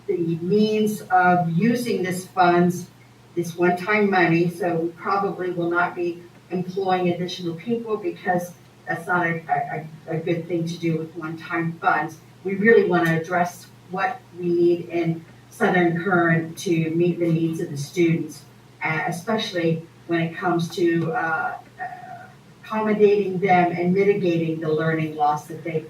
means of using this funds, this one-time money. So we probably will not be employing additional people, because that's not a good thing to do with one-time funds. We really want to address what we need in Southern Current to meet the needs of the students, especially when it comes to accommodating them and mitigating the learning loss that they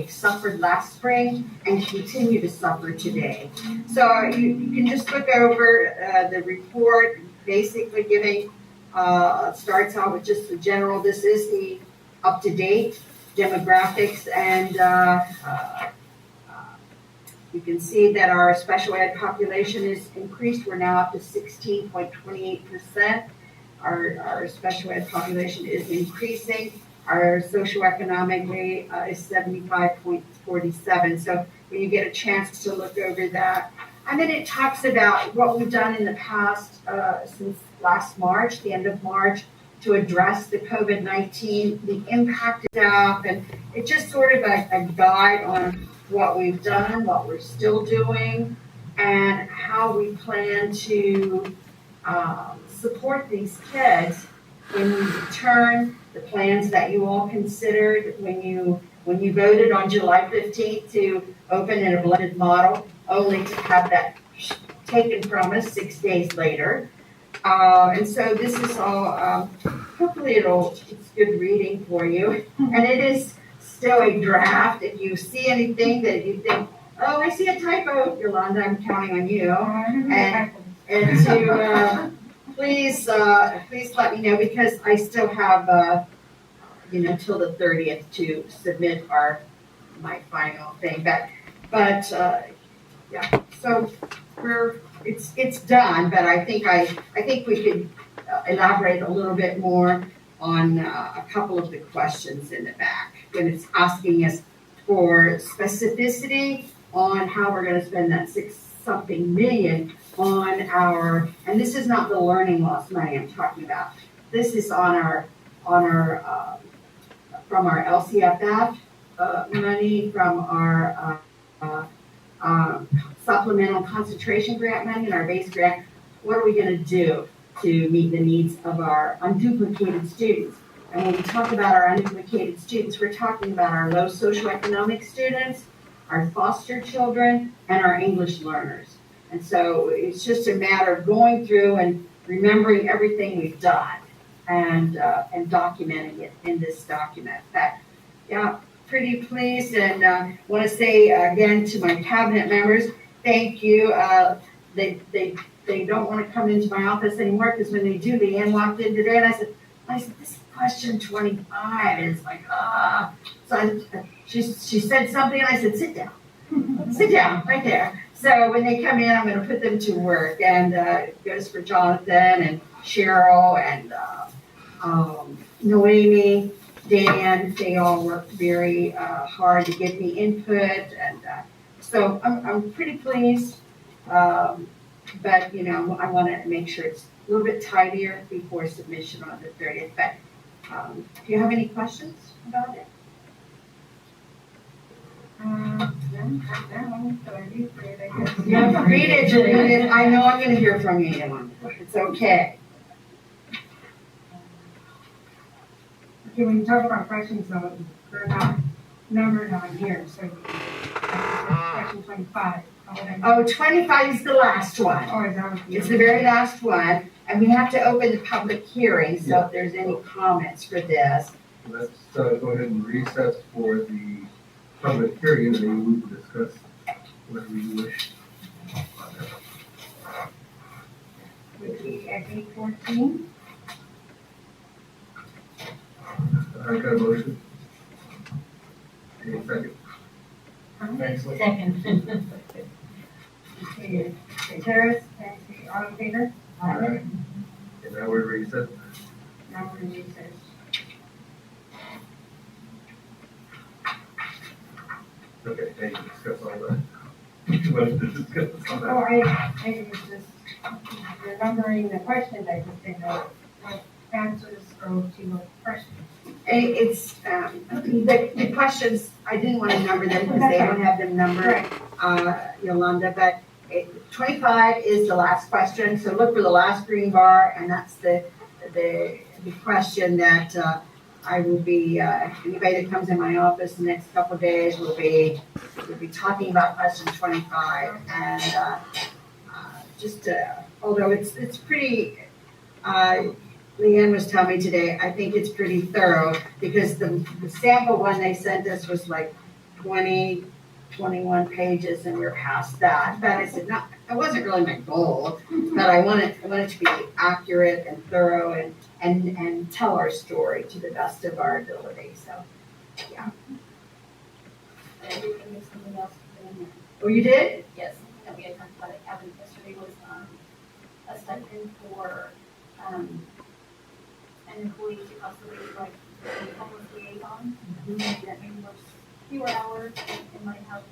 suffered last spring and continue to suffer today. So you can just look over the report, basically giving, starts out with just the general, this is the up-to-date demographics, and you can see that our special ed population is increased. We're now up to 16.28%. Our special ed population is increasing. Our socioeconomically is 75.47. So when you get a chance to look over that. And then it talks about what we've done in the past since last March, the end of March, to address the COVID-19, the impact of staff, and it's just sort of a guide on what we've done, what we're still doing, and how we plan to support these kids when we return, the plans that you all considered when you voted on July 15th to open in a blended model, only to have that taken from us 6 days later. And so this is all, hopefully it's good reading for you. And it is still a draft. If you see anything that you think, oh, I see a typo, Yolanda, I'm counting on you. And to please let me know, because I still have till the 30th to submit my final thing. But yeah, so it's done. But I think we could elaborate a little bit more on a couple of the questions in the back, when it's asking us for specificity on how we're going to spend that $6-something million on our, and this is not the learning loss money I'm talking about. This is on our from our LCFF money, from our supplemental concentration grant money, and our base grant. What are we going to do to meet the needs of our unduplicated students? And when we talk about our unduplicated students, we're talking about our low socioeconomic students, our foster children, and our English learners. And so it's just a matter of going through and remembering everything we've done and documenting it in this document. But yeah, pretty pleased, and want to say again to my cabinet members, thank you. They don't want to come into my office anymore, because when they do, they walked in today, and I said, this is question 25. And it's like, So she said something, and I said, sit down. Sit down, right there. So when they come in, I'm going to put them to work. And it goes for Jonathan and Cheryl and Noemi, Dan. They all worked very hard to get me input. And so I'm pretty pleased. But, I want to make sure it's a little bit tidier before submission on the 30th. But do you have any questions about it? Yeah, read it. I know I'm going to hear from you, Yolanda. It's okay. Okay, when you talk about questions, though, they're not numbered on here, so question 25. Oh, 25 is the last one. Oh, is that what It's the very last one, and we have to open the public hearing, so if there's any comments for this. Let's go ahead and recess for the public hearing, and then we can discuss whatever you wish. would be at 8:14? I got a motion. Any second? Thanks. Second. Okay, Terrace, and all in favor? All right. And now we're recessed. Now we're in recess. Okay, thank you. Discuss all that. What to discuss all Oh, that? I was just remembering the questions, I just didn't know what answers go to what questions. It's, the questions, I didn't want to number them because they don't have them numbered, Yolanda, but 25 is the last question, so look for the last green bar, and that's the question that I will be, anybody that comes in my office the next couple of days will be talking about question 25, and just, although it's pretty, Leanne was telling me today, I think it's pretty thorough, because the sample one they sent us was like 20, 21 pages, and we're past that. But I said, no, that wasn't really my goal, but I want it to be accurate and thorough and tell our story to the best of our ability, so, yeah. I did think of something else to put in there. Oh, you did? Yes, that we had talked about at cabin yesterday was, a stipend for, an employee to possibly like a homeless liaison. That maybe works fewer hours and might have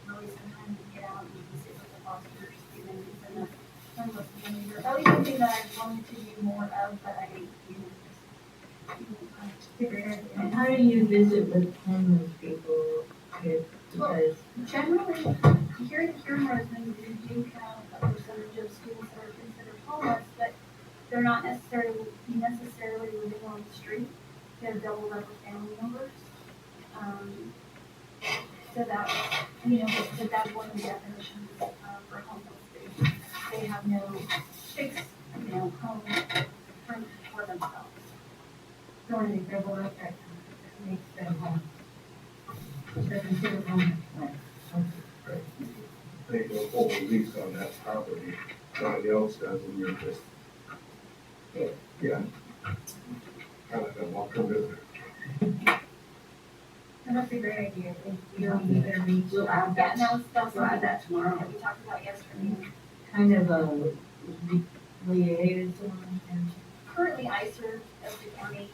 really some time to get out and sit with the fosters, even if it's in the homeless community. That was something that I wanted to do more of, but I, And how do you visit with homeless people? Because generally, here in Roseland, we do have a percentage of students that are considered homeless, but they're not necessarily living on the street. They're doubled up with family members. So that, but that's one of the definitions for homeless. They have no fixed, home for themselves. So when they double up, that makes them home. They're considered home. They go full release on that property. Nobody else does, and you're just, yeah. Kind of a long-term visitor. That's a great idea. I think we don't need to reach. We'll add Yeah, that, and that's we'll add that tomorrow. what we talked about yesterday. kind of a liaison and Currently, I serve as the county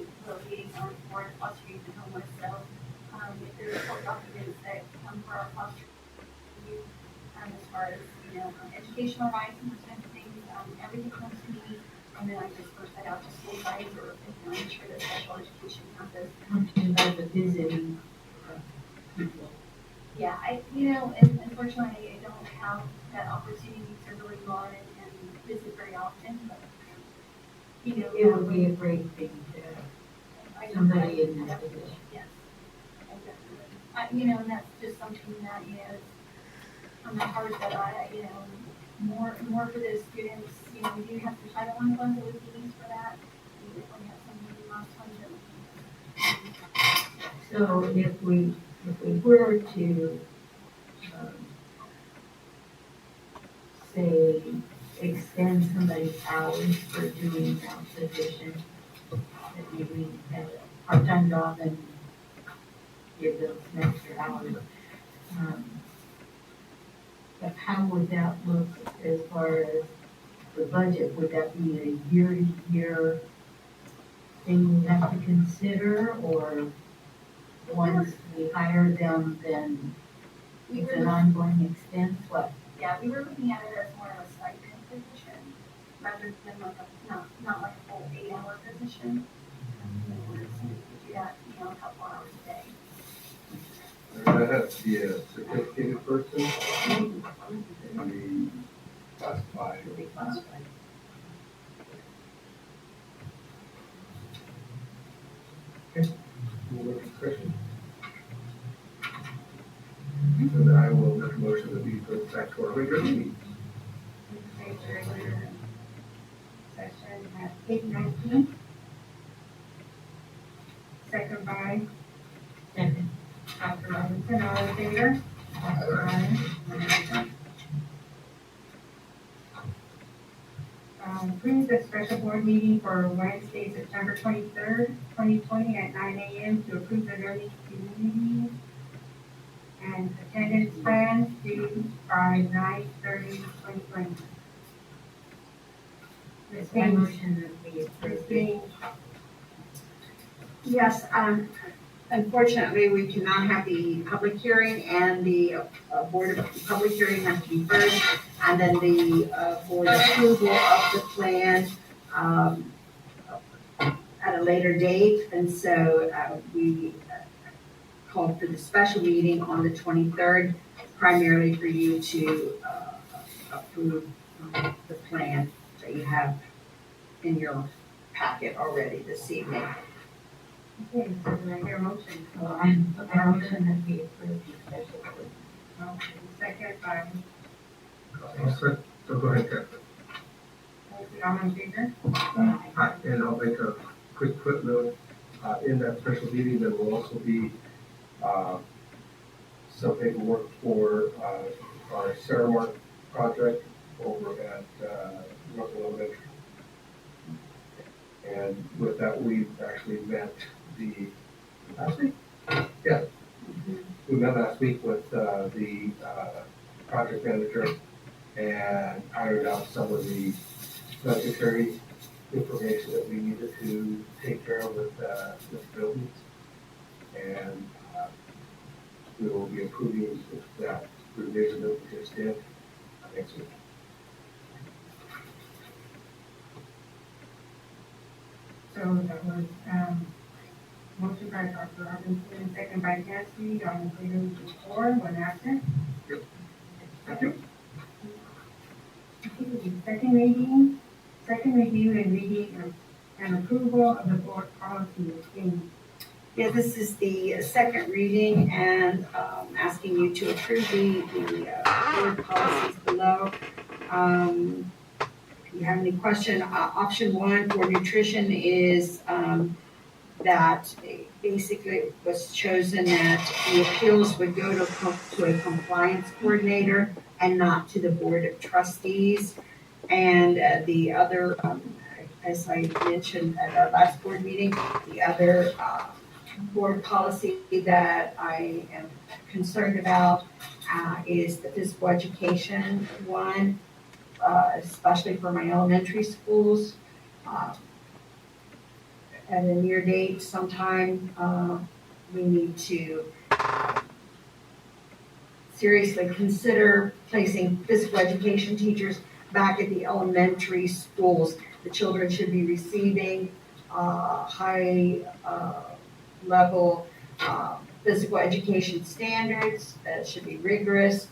liaison for foster youth and homeless, so, if there's court documents that come for our foster youth, as far as, educational rights and those kinds of things, everything comes to me, and then I disperse that out to school sites, or if I'm sure that special education campus. talking about the visiting people. Yeah, and unfortunately, I don't have that opportunity to really go on and visit very often, but, It would be a great thing to somebody in that position. Yes, I definitely. And that's just something that, is on the heart that more for the students, we do have some Title I funds that we can use for that. We definitely have some of the last funds that we can use. So if we were to, say, extend somebody's hours for doing that position, that maybe have a part-time job and give them some extra hours. But how would that look as far as the budget? Would that be a year-to-year thing we have to consider, or once we hire them, then it's an ongoing expense? What? Yeah, we were looking at it as more of a stipend position, rather than like not like a full 8-hour position. We could do that, a couple hours a day. That has to be a certificated person. I mean, classified. goes back to our regular meeting. Okay, the regular session at 8:19. Second by Second. Dr. Robinson, all in favor? Aye. Approve the special board meeting for Wednesday, September 23rd, 2020 at 9 a.m. to approve the learning community and attendance plan due by 9/30/2020. Ms. I Gaines, motion that we Ms. approve. Gaines, Yes, unfortunately, we cannot have the public hearing, and the board of public hearing has to be first, and then the board approval of the plan at a later date. And so we called for the special meeting on the 23rd, primarily for you to approve the plan that you have in your packet already this evening. okay, so do I hear a motion? I motion that we approve the special board. Okay, second by, So go ahead, Captain. all in favor? Hi, and I'll make a quick footnote. In that special meeting, there will also be some paperwork for our Ceramark project over at North Elementary. And with that, we've actually met last week? Yeah. We met last week with the project manager and ironed out some of the budgetary information that we needed to take care of with buildings. And we will be approving that revision that we just did next week. So that was, motion by Dr. Robinson, second by Nancy, all in favor, before, one after. Yep. Okay, second reading, second review and reading and approval of the board policy in. Yeah, this is the second reading, and asking you to approve the board policies below. If you have any question, option one for nutrition is that basically it was chosen that the appeals would go to a compliance coordinator and not to the board of trustees. And the other, as I mentioned at our last board meeting, the other board policy that I am concerned about is the physical education one, especially for my elementary schools. At a near date sometime, we need to seriously consider placing physical education teachers back at the elementary schools. The children should be receiving high level physical education standards that should be rigorous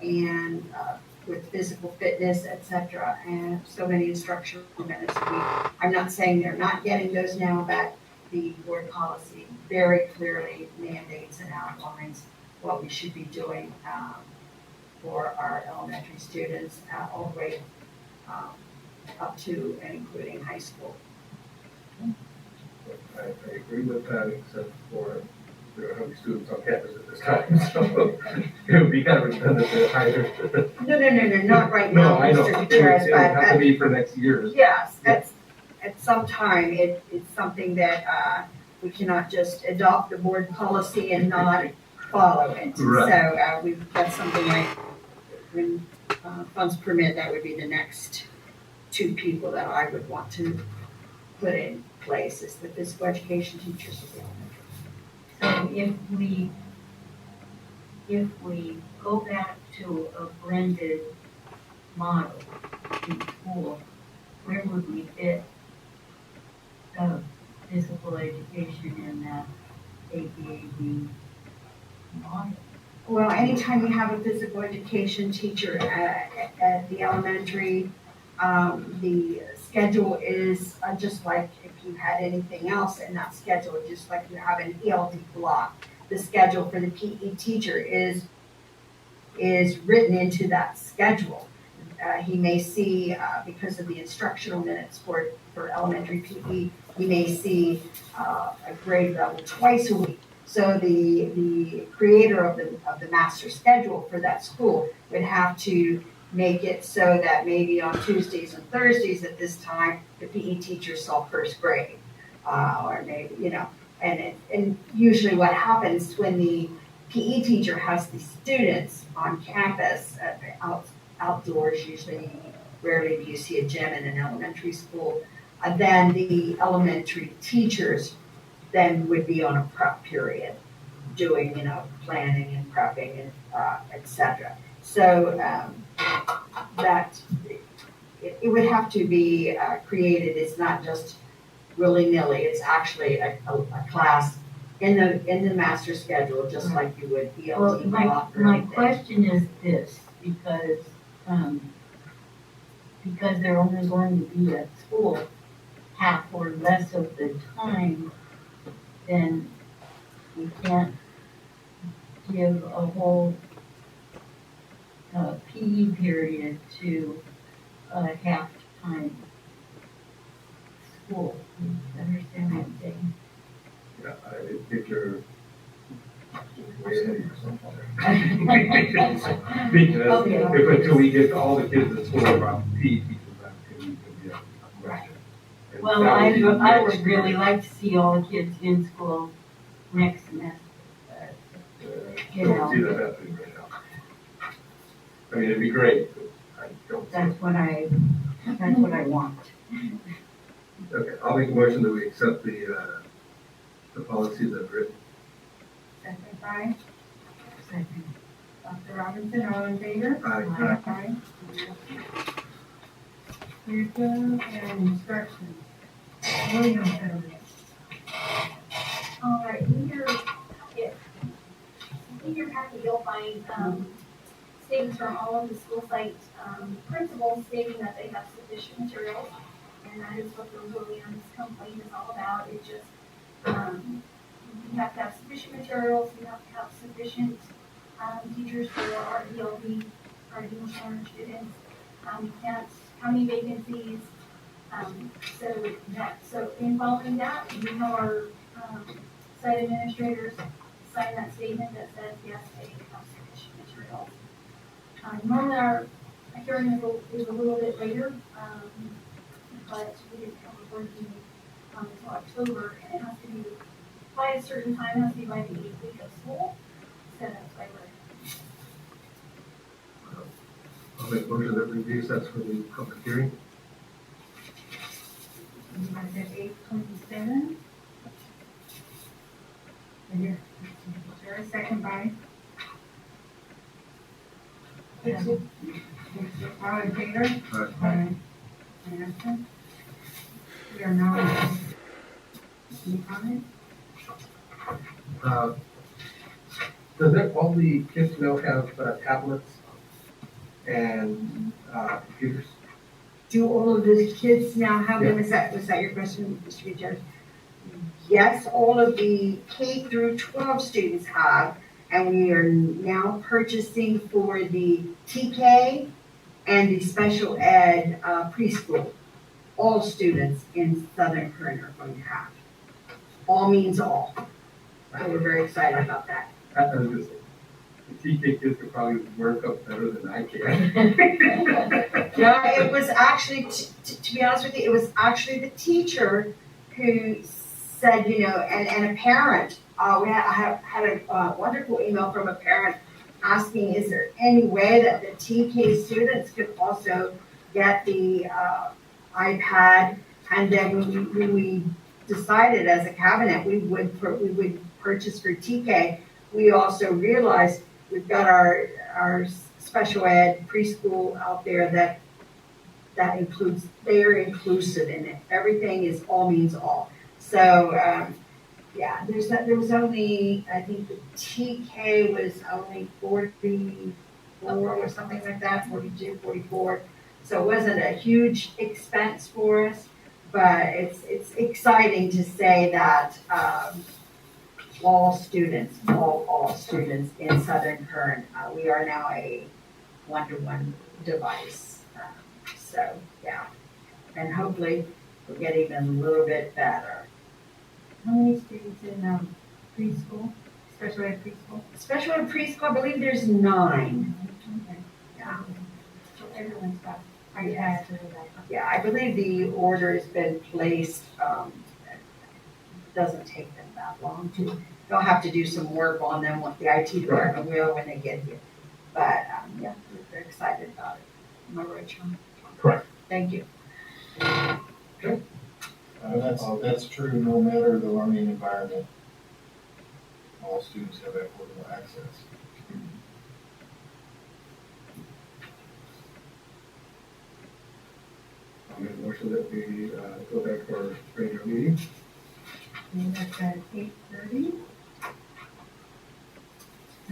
and with physical fitness, etc., and so many instructional minutes a week. I'm not saying they're not getting those now, but the board policy very clearly mandates and outlines what we should be doing for our elementary students all the way up to and including high school. I agree with that, except for we don't have any students on campus at this time, so it would be kind of redundant to hire. No, not right No, now, I know. Mr. It Gutierrez, would but have to be for next year. yes, at some time, it's something that we cannot just adopt the board policy and not follow it. Right. So that's something like, when funds permit, that would be the next two people that I would want to put in place, is the physical education teachers of the elementary. So if we go back to a blended model in school, where would we fit physical education in that ABAB model? Well, anytime you have a physical education teacher at the elementary, the schedule is just like if you had anything else in that schedule, just like you have an ELD block. The schedule for the PE teacher is is written into that schedule. He may see, because of the instructional minutes for elementary PE, he may see a grade level twice a week. So the creator of the master schedule for that school would have to make it so that maybe on Tuesdays and Thursdays at this time, the PE teacher saw first grade. Or maybe, and usually what happens when the PE teacher has the students on campus, outdoors, usually rarely do you see a gym in an elementary school, then the elementary teachers then would be on a prep period, doing, planning and prepping and et cetera. So that it would have to be created. It's not just willy-nilly. It's actually a class in the master schedule, just like you would Well, ELT. my question is this, because they're only going to be at school half or less of the time, then we can't give a whole PE period to a half-time school. You understand what I'm saying? Yeah, I think you're way ahead of yourself on there. Because Okay. if until we get all the kids at school about PE teachers, that can be a question. And Well, that I be would next really year. like to see all the kids in school next semester. Don't see that happening right now. I mean, it'd be great, but I don't. see it. That's what I want. Okay, I'll make a motion that we accept the policies that are written. Second by Second. Dr. Robinson, all in favor? Aye. Aye. Curriculum and instructions. William Settlement. All right, in your packet, you'll find, statements from all of the school site, principals stating that they have sufficient materials. And that is what the Williams complaint is all about. It just, you have to have sufficient materials, you have to have sufficient, teachers for our ELD, our English learner students. You can't, how many vacancies, so involving that, we have our, site administrators sign that statement that says, yes, they have sufficient materials. Normally our hearing is a little bit later, but we didn't have a board meeting until October, and it has to be by a certain time, it has to be by the 8th week of school, so that's why we're. I'll make a motion that we do that's for the public hearing. Anybody said 8:27? Here. Sure, second by. All in favor? Aye. Anderson? We are now. Any comments? Does all the kids now have tablets and computers? Do all of the kids now have them? Yeah. Was that your question, Mr. Judge? Yes, all of the K through 12 students have, and we are now purchasing for the TK and the special ed preschool. All students in Southern Kern are going to have. All means all. So we're very excited about that. I was gonna say, the TK kids could probably work up better than I can. No, it was actually, to be honest with you, it was actually the teacher who said, and a parent, I had a wonderful email from a parent asking, is there any way that the TK students could also get the iPad? And then when we decided as a cabinet, we would purchase for TK, we also realized we've got our special ed preschool out there that includes, they are inclusive in it. Everything is all means all. So, yeah, there was only, I think the TK was only 44 or something like that, 42, 44. So it wasn't a huge expense for us, but it's exciting to say that all students, all students in Southern Kern. We are now a one-to-one device. So, yeah, and hopefully we'll get even a little bit better. How many students in preschool, special ed preschool? Special ed preschool, I believe there's 9. Okay. Yeah. So everyone's got iPads or that. Yeah, I believe the order has been placed. Doesn't take them that long to. They'll have to do some work on them. What the IT department will when they get here. But yeah, we're very excited about it. Am I right, Sean? Correct. Thank you. That's true no matter the learning environment. All students have equitable access. I'll make a motion that we go back to our regular meeting. And that's at 8:30.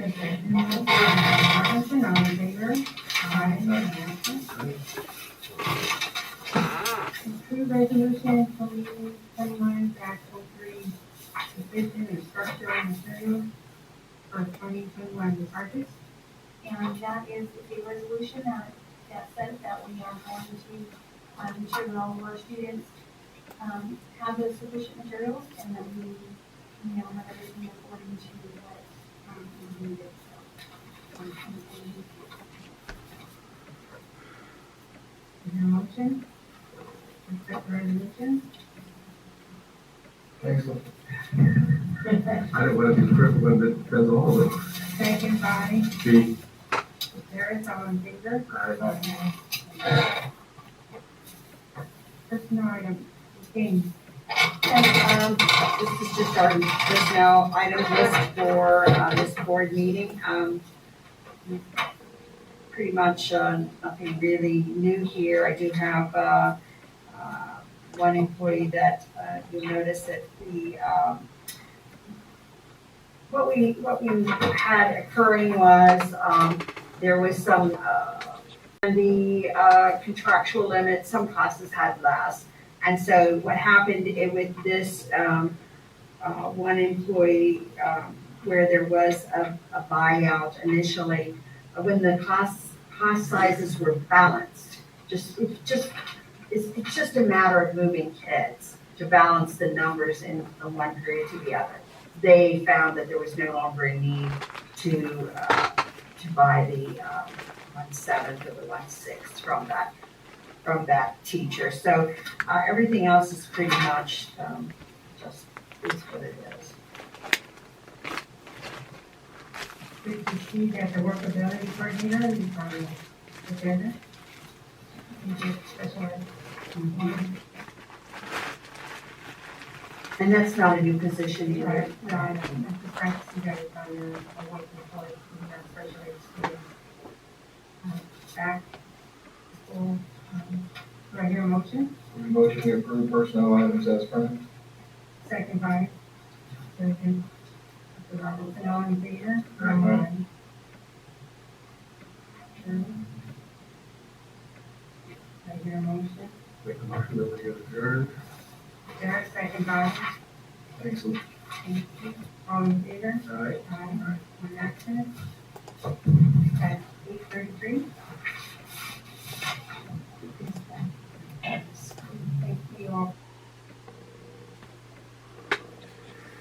Okay, Robinson, all in favor? Aye. Approve resolution 2021-03, division of structural materials for 2021 artists. And that is a resolution that says that we are going to ensure that all of our students have the sufficient materials and that we, have everything according to what is needed. So, Is there a motion? Accept the resolution? Thanks. I don't want to be the first one that does all of it. Second by B. Harris, all in favor? Aye. Personal item, things. And this is just our personnel items list for this board meeting. Pretty much nothing really new here. I do have one employee that you'll notice that what we had occurring was there was some the contractual limits. Some classes had less. And so what happened with this one employee, where there was a buyout initially, when the class sizes were balanced, it's just a matter of moving kids to balance the numbers in from one period to the other. They found that there was no longer a need to buy the 1/7 or the 1/6 from that teacher. So everything else is pretty much just is what it is. Good to see that the workability coordinator is on the agenda. You did special ed. And that's not a new position either. Right, no, I'm surprised to see that it's on your work report, you know, special ed students. Back, school, do I hear a motion? Motion to approve personnel items as printed. Second by, second, Mr. Robinson, all in favor? Aye. Sure. I hear a motion. Make a motion that we get adjourned. Derek, second by, Thanks. thank you. All in favor? Aye. Aye. One absent.